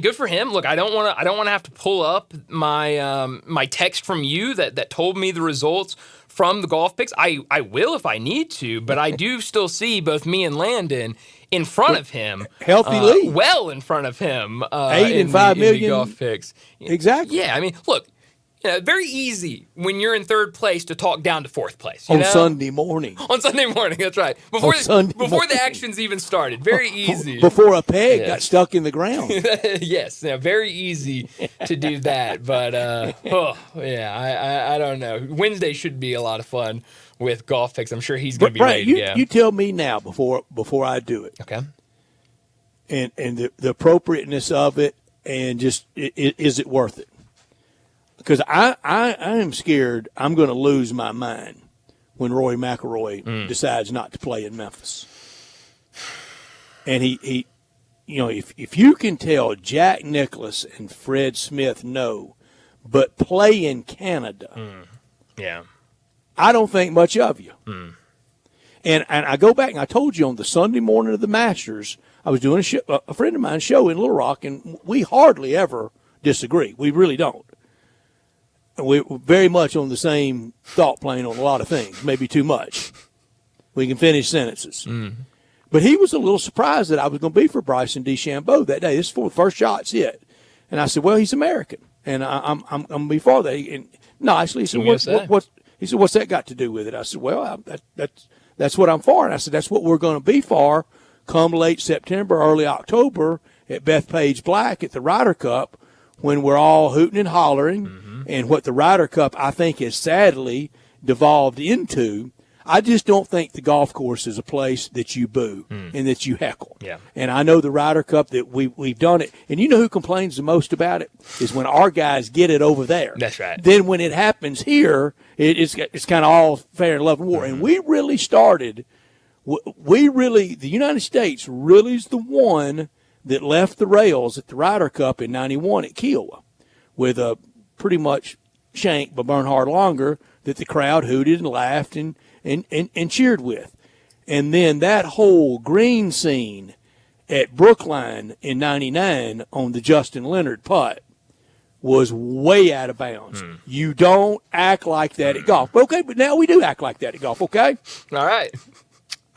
good for him. Look, I don't want to have to pull up my my text from you that told me the results from the golf picks. I will if I need to, but I do still see both me and Landon in front of him, healthy lead, well in front of him. 8 and 5 million golf picks. Exactly. Yeah, I mean, look. Very easy when you're in third place to talk down to fourth place. On Sunday morning. On Sunday morning, that's right. Before the actions even started. Very easy. Before a peg got stuck in the ground. Yes, very easy to do that. But, I don't know. Wednesday should be a lot of fun with golf picks. I'm sure he's going to be ready to go. You tell me now before I do it. Okay. And the appropriateness of it and just is it worth it? Because I am scared I'm going to lose my mind when Rory McIlroy decides not to play in Memphis. And he if you can tell Jack Nicklaus and Fred Smith no, but play in Canada, I don't think much of you. And I go back and I told you on the Sunday morning of the Masters, I was doing a friend of mine's show in Little Rock, and we hardly ever disagree. We really don't. We're very much on the same thought plane on a lot of things, maybe too much. We can finish sentences. But he was a little surprised that I was going to be for Bryson DeChambeau that day. This is for the first shot's hit. And I said, well, he's American, and I'm going to be for that. And nicely, he said, what's that got to do with it? I said, well, that's what I'm for. And I said, that's what we're going to be for come late September, early October at Bethpage Black at the Ryder Cup when we're all hooting and hollering. And what the Ryder Cup, I think, has sadly devolved into, I just don't think the golf course is a place that you boo and that you heckle. Yeah. And I know the Ryder Cup that we've done it. And you know who complains the most about it is when our guys get it over there. That's right. Then when it happens here, it's kind of all fair and love and war. And we really started. The United States really is the one that left the rails at the Ryder Cup in '91 at Kiowa with a pretty much shanked by Bernhard Longer that the crowd hooted and laughed and cheered with. And then that whole green scene at Brookline in '99 on the Justin Leonard putt was way out of bounds. You don't act like that at golf. Okay, but now we do act like that at golf, okay? All right.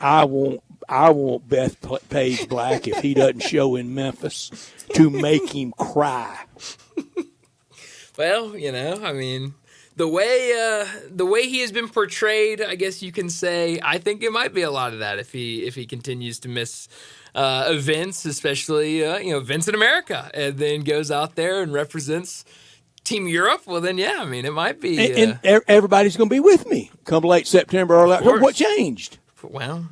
I want Bethpage Black, if he doesn't show in Memphis, to make him cry. Well, I mean, the way he has been portrayed, I guess you can say, I think it might be a lot of that if he continues to miss events, especially events in America, and then goes out there and represents Team Europe. Well, then yeah, I mean it might be. And everybody's going to be with me come late September, early October. What changed? Well,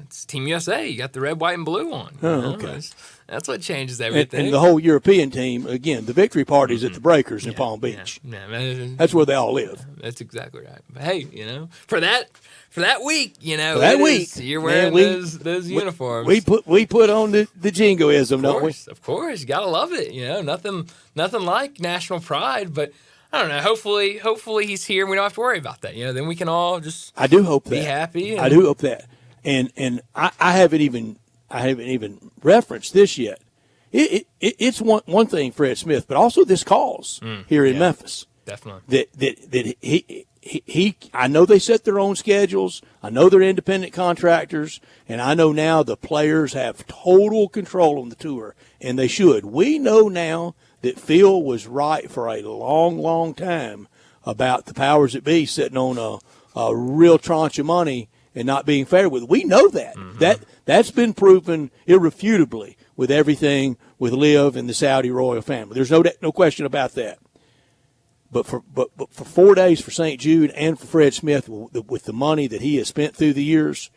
it's Team USA. You got the red, white, and blue on. Okay. That's what changes everything. And the whole European team, again, the victory party's at the Breakers in Palm Beach. Yeah. That's where they all live. That's exactly right. But hey, for that week, you're wearing those uniforms. We put on the jingoism, don't we? Of course, you gotta love it. Nothing like national pride, but. I don't know. Hopefully he's here and we don't have to worry about that. Then we can all just I do hope be that. happy. I do hope that. And I haven't even referenced this yet. It's one thing, Fred Smith, but also this cause here in Memphis. Definitely. That he I know they set their own schedules. I know they're independent contractors, and I know now the players have total control on the tour, and they should. We know now that Phil was right for a long, long time about the powers that be sitting on a real tranche of money and not being fair with it. We know that. That's been proven irrefutably with everything with Liv and the Saudi royal family. There's no question about that. But for 4 days for St. Jude and for Fred Smith with the money that he has spent through the years.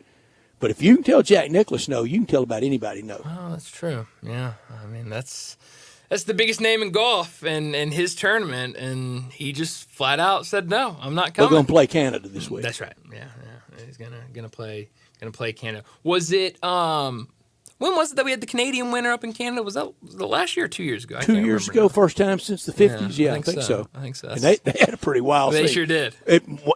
But if you can tell Jack Nicklaus no, you can tell about anybody no. Oh, that's true. Yeah. I mean, that's the biggest name in golf and his tournament, and he just flat out said no, I'm not coming. They're going to play Canada this week. That's right. Yeah. He's gonna play Canada. Was it when was it that we had the Canadian winner up in Canada? Was that last year or 2 years ago? 2 years ago, first time since the 50s. Yeah, I think so. I think so. And they had a pretty wild They scene. sure did.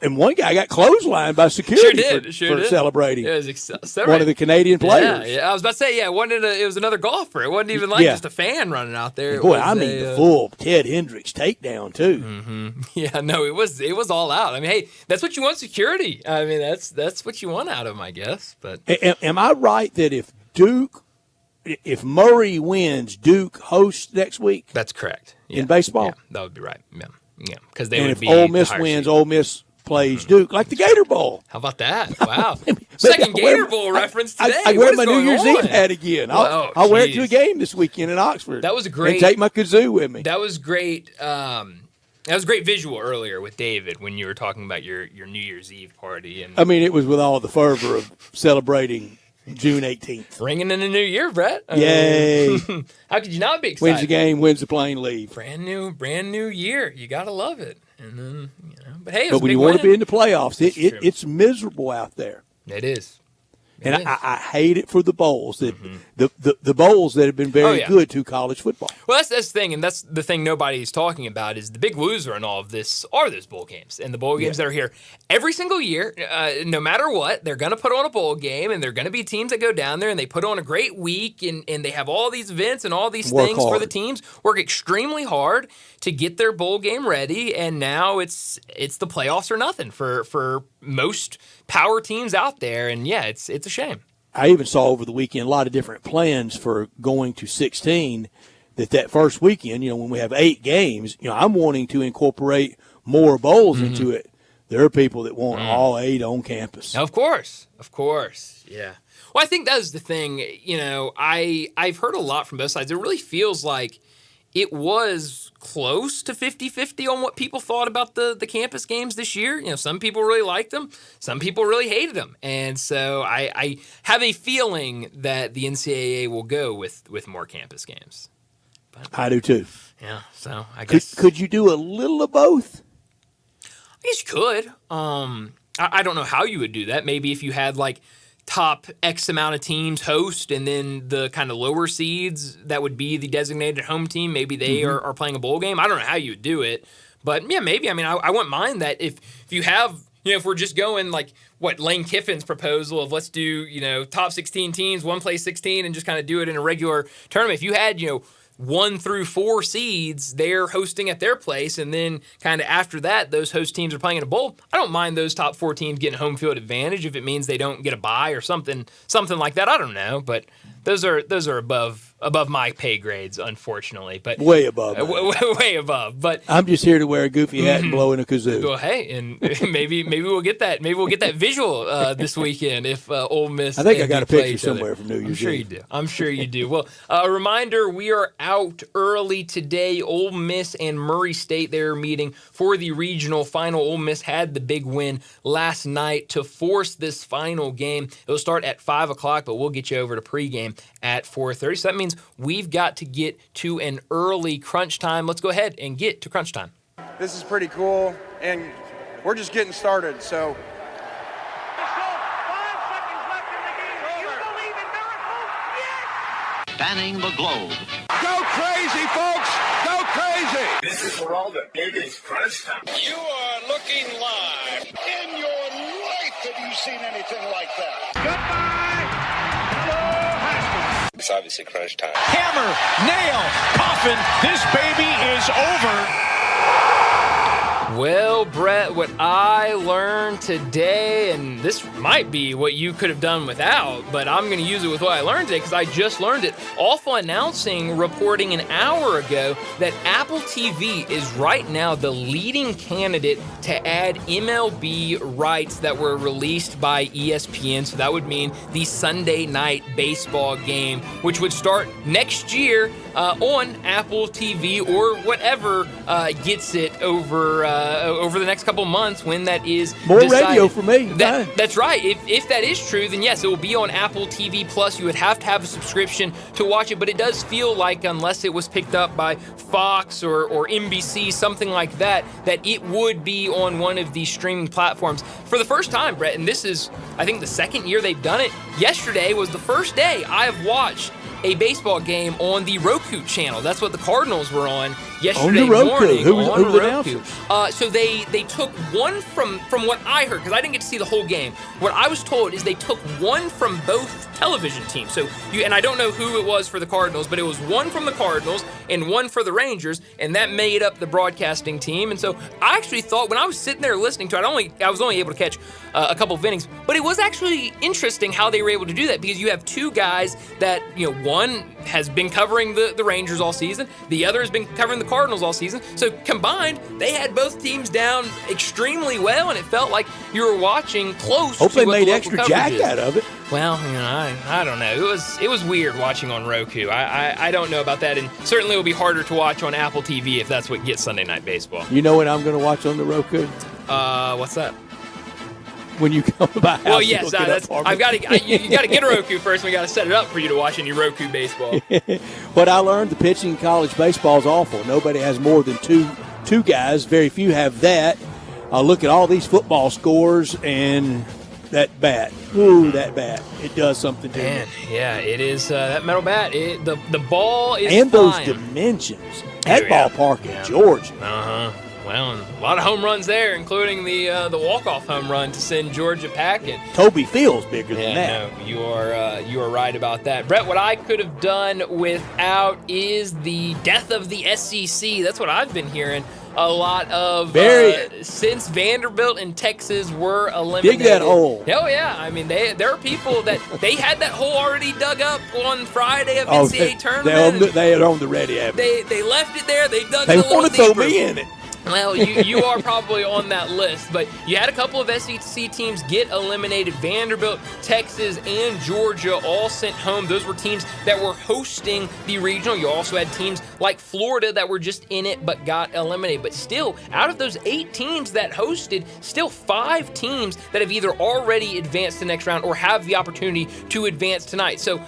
And one guy got clotheslined by security for celebrating. It was one of the Canadian players. Yeah, I was about to say, it was another golfer. It wasn't even like just a fan running out there. Boy, the full Ted Hendricks takedown too. Mm-hmm. Yeah, no, it was all out. I mean, hey, that's what you want, security. I mean, that's what you want out of them, I guess. But am I right that if Murray wins, Duke hosts next week? That's correct. In baseball? Yeah, that would be right. Yeah. Because they and would if be Ole Miss wins, Ole Miss plays Duke, like the Gator Bowl. How about that? Wow. Second Gator Bowl reference today. I wear my New Year's Eve hat again. I'll wear it to a game this weekend in Oxford. That was great. And take my kazoo with me. That was great. That was a great visual earlier with David when you were talking about your New Year's Eve party. And I mean, it was with all the fervor of celebrating June 18th. Ringing in the new year, Brett. Yay. How could you not be excited? Wins the game, wins the plane, leave. Brand new year. You got to love it. And then, but hey, but when you want to be in the playoffs, it's miserable out there. It is. And I hate it for the bowls, the bowls that have been very good to college football. Well, that's the thing, and that's the thing nobody's talking about is the big loser in all of this are those bowl games. And the bowl games that are here every single year, no matter what, they're going to put on a bowl game, and they're going to be teams that go down there, and they put on a great week, and they have all these events and all these things for the teams, work extremely hard to get their bowl game ready, and now it's the playoffs or nothing for most power teams out there, and it's a shame. I even saw over the weekend a lot of different plans for going to 16. That first weekend, when we have 8 games, I'm wanting to incorporate more bowls into it. There are people that want all 8 on campus. Of course, yeah. Well, I think that was the thing. I've heard a lot from both sides. It really feels like it was close to 50-50 on what people thought about the campus games this year. Some people really liked them. Some people really hated them. And so I have a feeling that the NCAA will go with more campus games. But, I do too. Yeah, so I guess. Could you do a little of both? I guess you could. I don't know how you would do that. Maybe if you had top X amount of teams host, and then the kind of lower seeds that would be the designated home team, maybe they are playing a bowl game. I don't know how you would do it, but yeah, maybe. I mean, I wouldn't mind that if you have, if we're just going what Lane Kiffin's proposal of let's do, top 16 teams, one plays 16, and just kind of do it in a regular tournament. If you had, 1 through 4 seeds, they're hosting at their place, and then kind of after that, those host teams are playing in a bowl. I don't mind those top 4 teams getting home field advantage if it means they don't get a bye or something like that. I don't know, but those are above my pay grades, unfortunately. But way above. Way above. But I'm just here to wear a goofy hat and blow in a kazoo. Well, hey, and maybe we'll get that. Maybe we'll get that visual this weekend if Ole Miss. I think I got a picture somewhere from New Year's I'm sure Eve. you do. I'm sure you do. Well, a reminder: we are out early today. Ole Miss and Murray State, they're meeting for the regional final. Ole Miss had the big win last night to force this final game. It'll start at 5:00, but we'll get you over to pregame at 4:30. So that means we've got to get to an early crunch time. Let's go ahead and get to crunch time. This is pretty cool, and we're just getting started. So. Spanning the globe. Go crazy, folks! Go crazy! This is for all the biggest crunch time. You are looking live. In your life have you seen anything like that? Goodbye! Hello, Haskins. It's obviously crunch time. Hammer, nail, coffin. This baby is over. Well, Brett, what I learned today, and this might be what you could have done without, but I'm going to use it with what I learned today because I just learned it. Awful Announcing reporting an hour ago that Apple TV is right now the leading candidate to add MLB rights that were released by ESPN. So that would mean the Sunday night baseball game, which would start next year on Apple TV or whatever gets it over the next couple months when that is more decided. Radio for me. That's right. If that is true, then yes, it will be on Apple TV Plus. You would have to have a subscription to watch it, but it does feel like unless it was picked up by Fox or NBC, something like that it would be on one of these streaming platforms for the first time, Brett. And this is, I think, the second year they've done it. Yesterday was the first day I have watched a baseball game on the Roku channel. That's what the Cardinals were on yesterday morning. Who was the announcer? So they took one from what I heard, because I didn't get to see the whole game. What I was told is they took one from both television teams. So and I don't know who it was for the Cardinals, but it was one from the Cardinals and one for the Rangers, and that made up the broadcasting team. And so I actually thought when I was sitting there listening to it, I was only able to catch a couple of innings, but it was actually interesting how they were able to do that because you have two guys that, one has been covering the Rangers all season, the other has been covering the Cardinals all season. So combined, they had both teams down extremely well, and it felt like you were watching close. Hope to they what made the extra jack is. out of it. Well, I don't know. It was weird watching on Roku. I don't know about that, and certainly it will be harder to watch on Apple TV if that's what gets Sunday Night Baseball. You know what I'm going to watch on the Roku? What's that? When you come by house, well, yes, I've got to. You got to get a Roku first. We got to set it up for you to watch any Roku baseball. What I learned: the pitching in college baseball is awful. Nobody has more than two guys. Very few have that. Look at all these football scores and that bat. Ooh, that bat! It does something to Man, me. yeah, it is that metal bat. The ball is and flying. Those dimensions. That ballpark in Georgia. Well, and a lot of home runs there, including the walk-off home run to send Georgia packing. Toby Field's bigger than that. No, you are right about that. Brett, what I could have done without is the death of the SEC. That's what I've been hearing a lot of since Vanderbilt and Texas were eliminated. Dig that hole. Oh, yeah. I mean, there are people that they had that hole already dug up on Friday of NCAA tournament. They had on the ready. They left it there. They dug it a little want to throw deeper. me in it. Well, you are probably on that list, but you had a couple of SEC teams get eliminated. Vanderbilt, Texas, and Georgia all sent home. Those were teams that were hosting the regional. You also had teams like Florida that were just in it but got eliminated. But still, out of those 8 teams that hosted, still 5 teams that have either already advanced to the next round or have the opportunity to advance tonight. So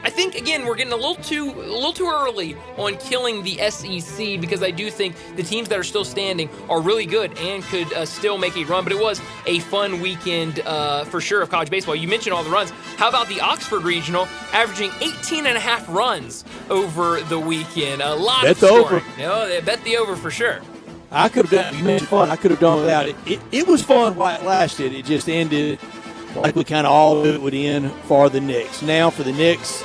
I think, again, we're getting a little too early on killing the SEC because I do think the teams that are still standing are really good and could still make a run. But it was a fun weekend for sure of college baseball. You mentioned all the runs. How about the Oxford Regional averaging 18.5 runs over the weekend? A lot of scoring. Over. They bet the over for sure. I could have done. You mentioned fun. I could have done without it. It was fun while it lasted. It just ended like we kind of all knew it would end for the Knicks. Now for the Knicks,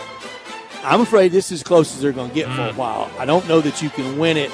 I'm afraid this is as close as they're going to get for a while. I don't know that you can win it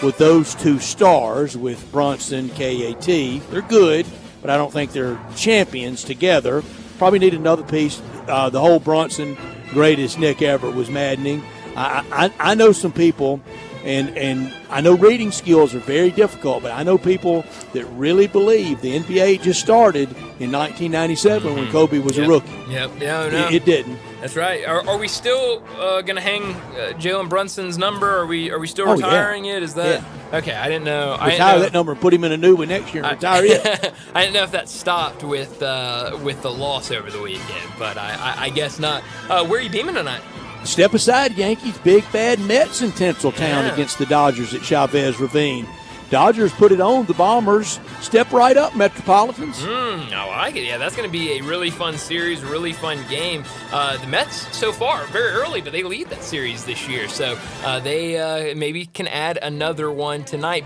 with those 2 stars, with Brunson, KAT. They're good, but I don't think they're champions together. Probably need another piece. The whole Brunson, greatest Nick ever was maddening. I know some people, and I know reading skills are very difficult, but I know people that really believe the NBA just started in 1997 when Kobe was a rookie. Yep. No. It didn't. That's right. Are we still going to hang Jalen Brunson's number? Are we still retiring it? Is that okay? I didn't know. Retire that number and put him in a new one next year and retire it. I didn't know if that stopped with the loss over the weekend, but I guess not. Where are you beaming tonight? Step aside, Yankees. Big bad Mets in Tinseltown against the Dodgers at Chavez Ravine. Dodgers put it on. The Bombers step right up, Metropolitans. I like it. Yeah, that's going to be a really fun series, a really fun game. The Mets, so far, very early, but they lead that series this year. So they maybe can add another one tonight.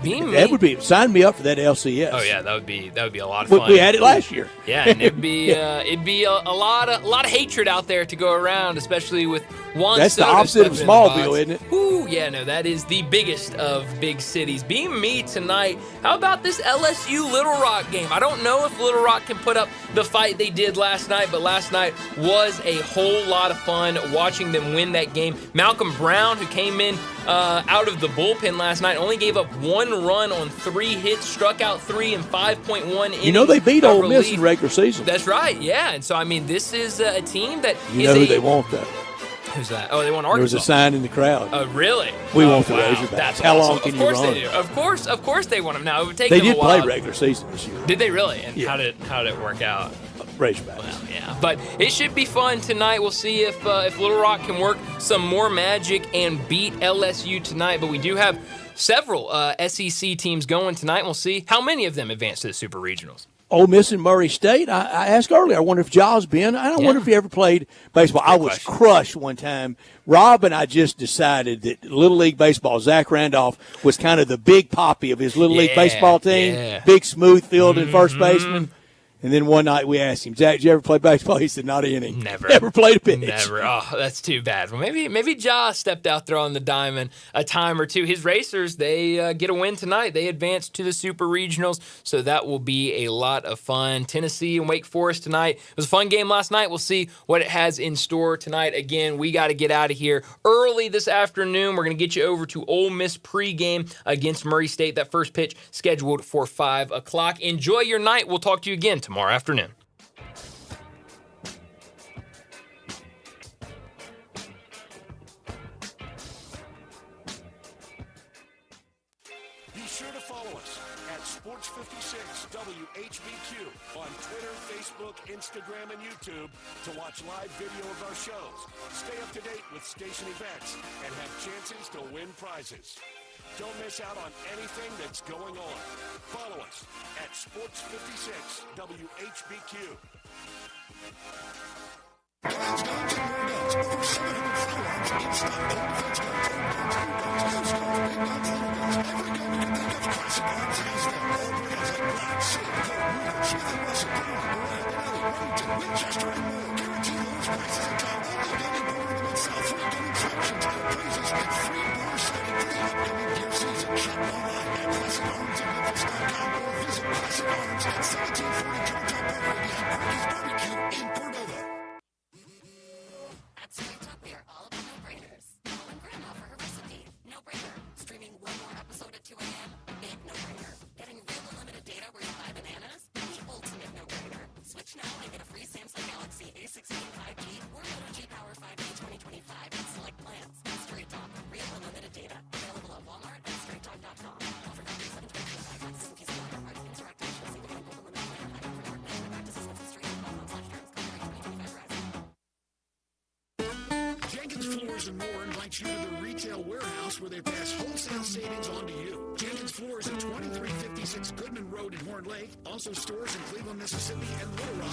Sign me up for that LCS. Oh yeah, that would be a lot of fun. We had it last year. Yeah, and it'd be a lot of hatred out there to go around, especially with Juan That's Soto the opposite of stepping in the box. Smallville, isn't it? Ooh, yeah, no, that is the biggest of big cities. Beam me tonight. How about this LSU Little Rock game? I don't know if Little Rock can put up the fight they did last night, but last night was a whole lot of fun watching them win that game. Malcolm Brown, who came in out of the bullpen last night, only gave up 1 run on 3 hits, struck out 3 in 5.1 innings. You know they beat Ole Miss in regular season. That's right, yeah. And so, I mean, this is a team that you know who they want, though. Who's that? Oh, they want Arkansas. There was a sign in the crowd. Oh, really? We want the wow. Razorbacks. That's How awesome. long can of you course run? They do. Of course they want them now. It would take they them did a while. play regular season this year. Did they really? And yeah. how did it work out? Razorbacks. Well, yeah. But it should be fun tonight. We'll see if Little Rock can work some more magic and beat LSU tonight. But we do have several SEC teams going tonight. We'll see how many of them advance to the Super Regionals. Ole Miss and Murray State. I asked earlier, I wonder if Jaws been. I don't wonder if he ever played baseball. I was crushed one time. Rob and I just decided that Little League Baseball, Zach Randolph, was kind of the big poppy of his Little League Baseball team. Big, smooth field and first baseman. And then one night we asked him, Zach, did you ever play baseball? He said, not any. Never played a pitch. Never. Oh, that's too bad. Well, maybe Ja stepped out there on the diamond a time or two. His Racers, they get a win tonight. They advance to the Super Regionals, so that will be a lot of fun. Tennessee and Wake Forest tonight. It was a fun game last night. We'll see what it has in store tonight. Again, we got to get out of here early this afternoon. We're going to get you over to Ole Miss pregame against Murray State. That first pitch scheduled for 5 o'clock. Enjoy your night. We'll talk to you again tomorrow afternoon. Be sure to follow us at Sports56 WHBQ on Twitter, Facebook, Instagram, and YouTube to watch live video of our shows. Stay up to date with station events and have chances to win prizes. Don't miss out on anything that's going on. Follow us at Sports56 WHBQ. At Sweet we are all about no-brainers. Calling Grandma for her recipe. No-brainer. Streaming one more episode at 2 a.m. Big no-brainer. Getting real unlimited data where you buy bananas. The ultimate no-brainer. Switch now and get a free Samsung Galaxy A16 5G or Moto G-Power 5G 2025 and select plans. Straight Talk. Real unlimited data. Available at Walmart and StraightTalk.com. Offer value 7/2025. This is PC Walmart Party Interactive. Single phone goal limit plan. Item for network management practices with Straight.com/terms. Copyright 2025 Verizon. Jenkins Floors and More invites you to the retail warehouse where they pass wholesale savings on to you. Jenkins Floors at 2356 Goodman Road in Horn Lake. Also stores in Cleveland, Mississippi and Little Rock.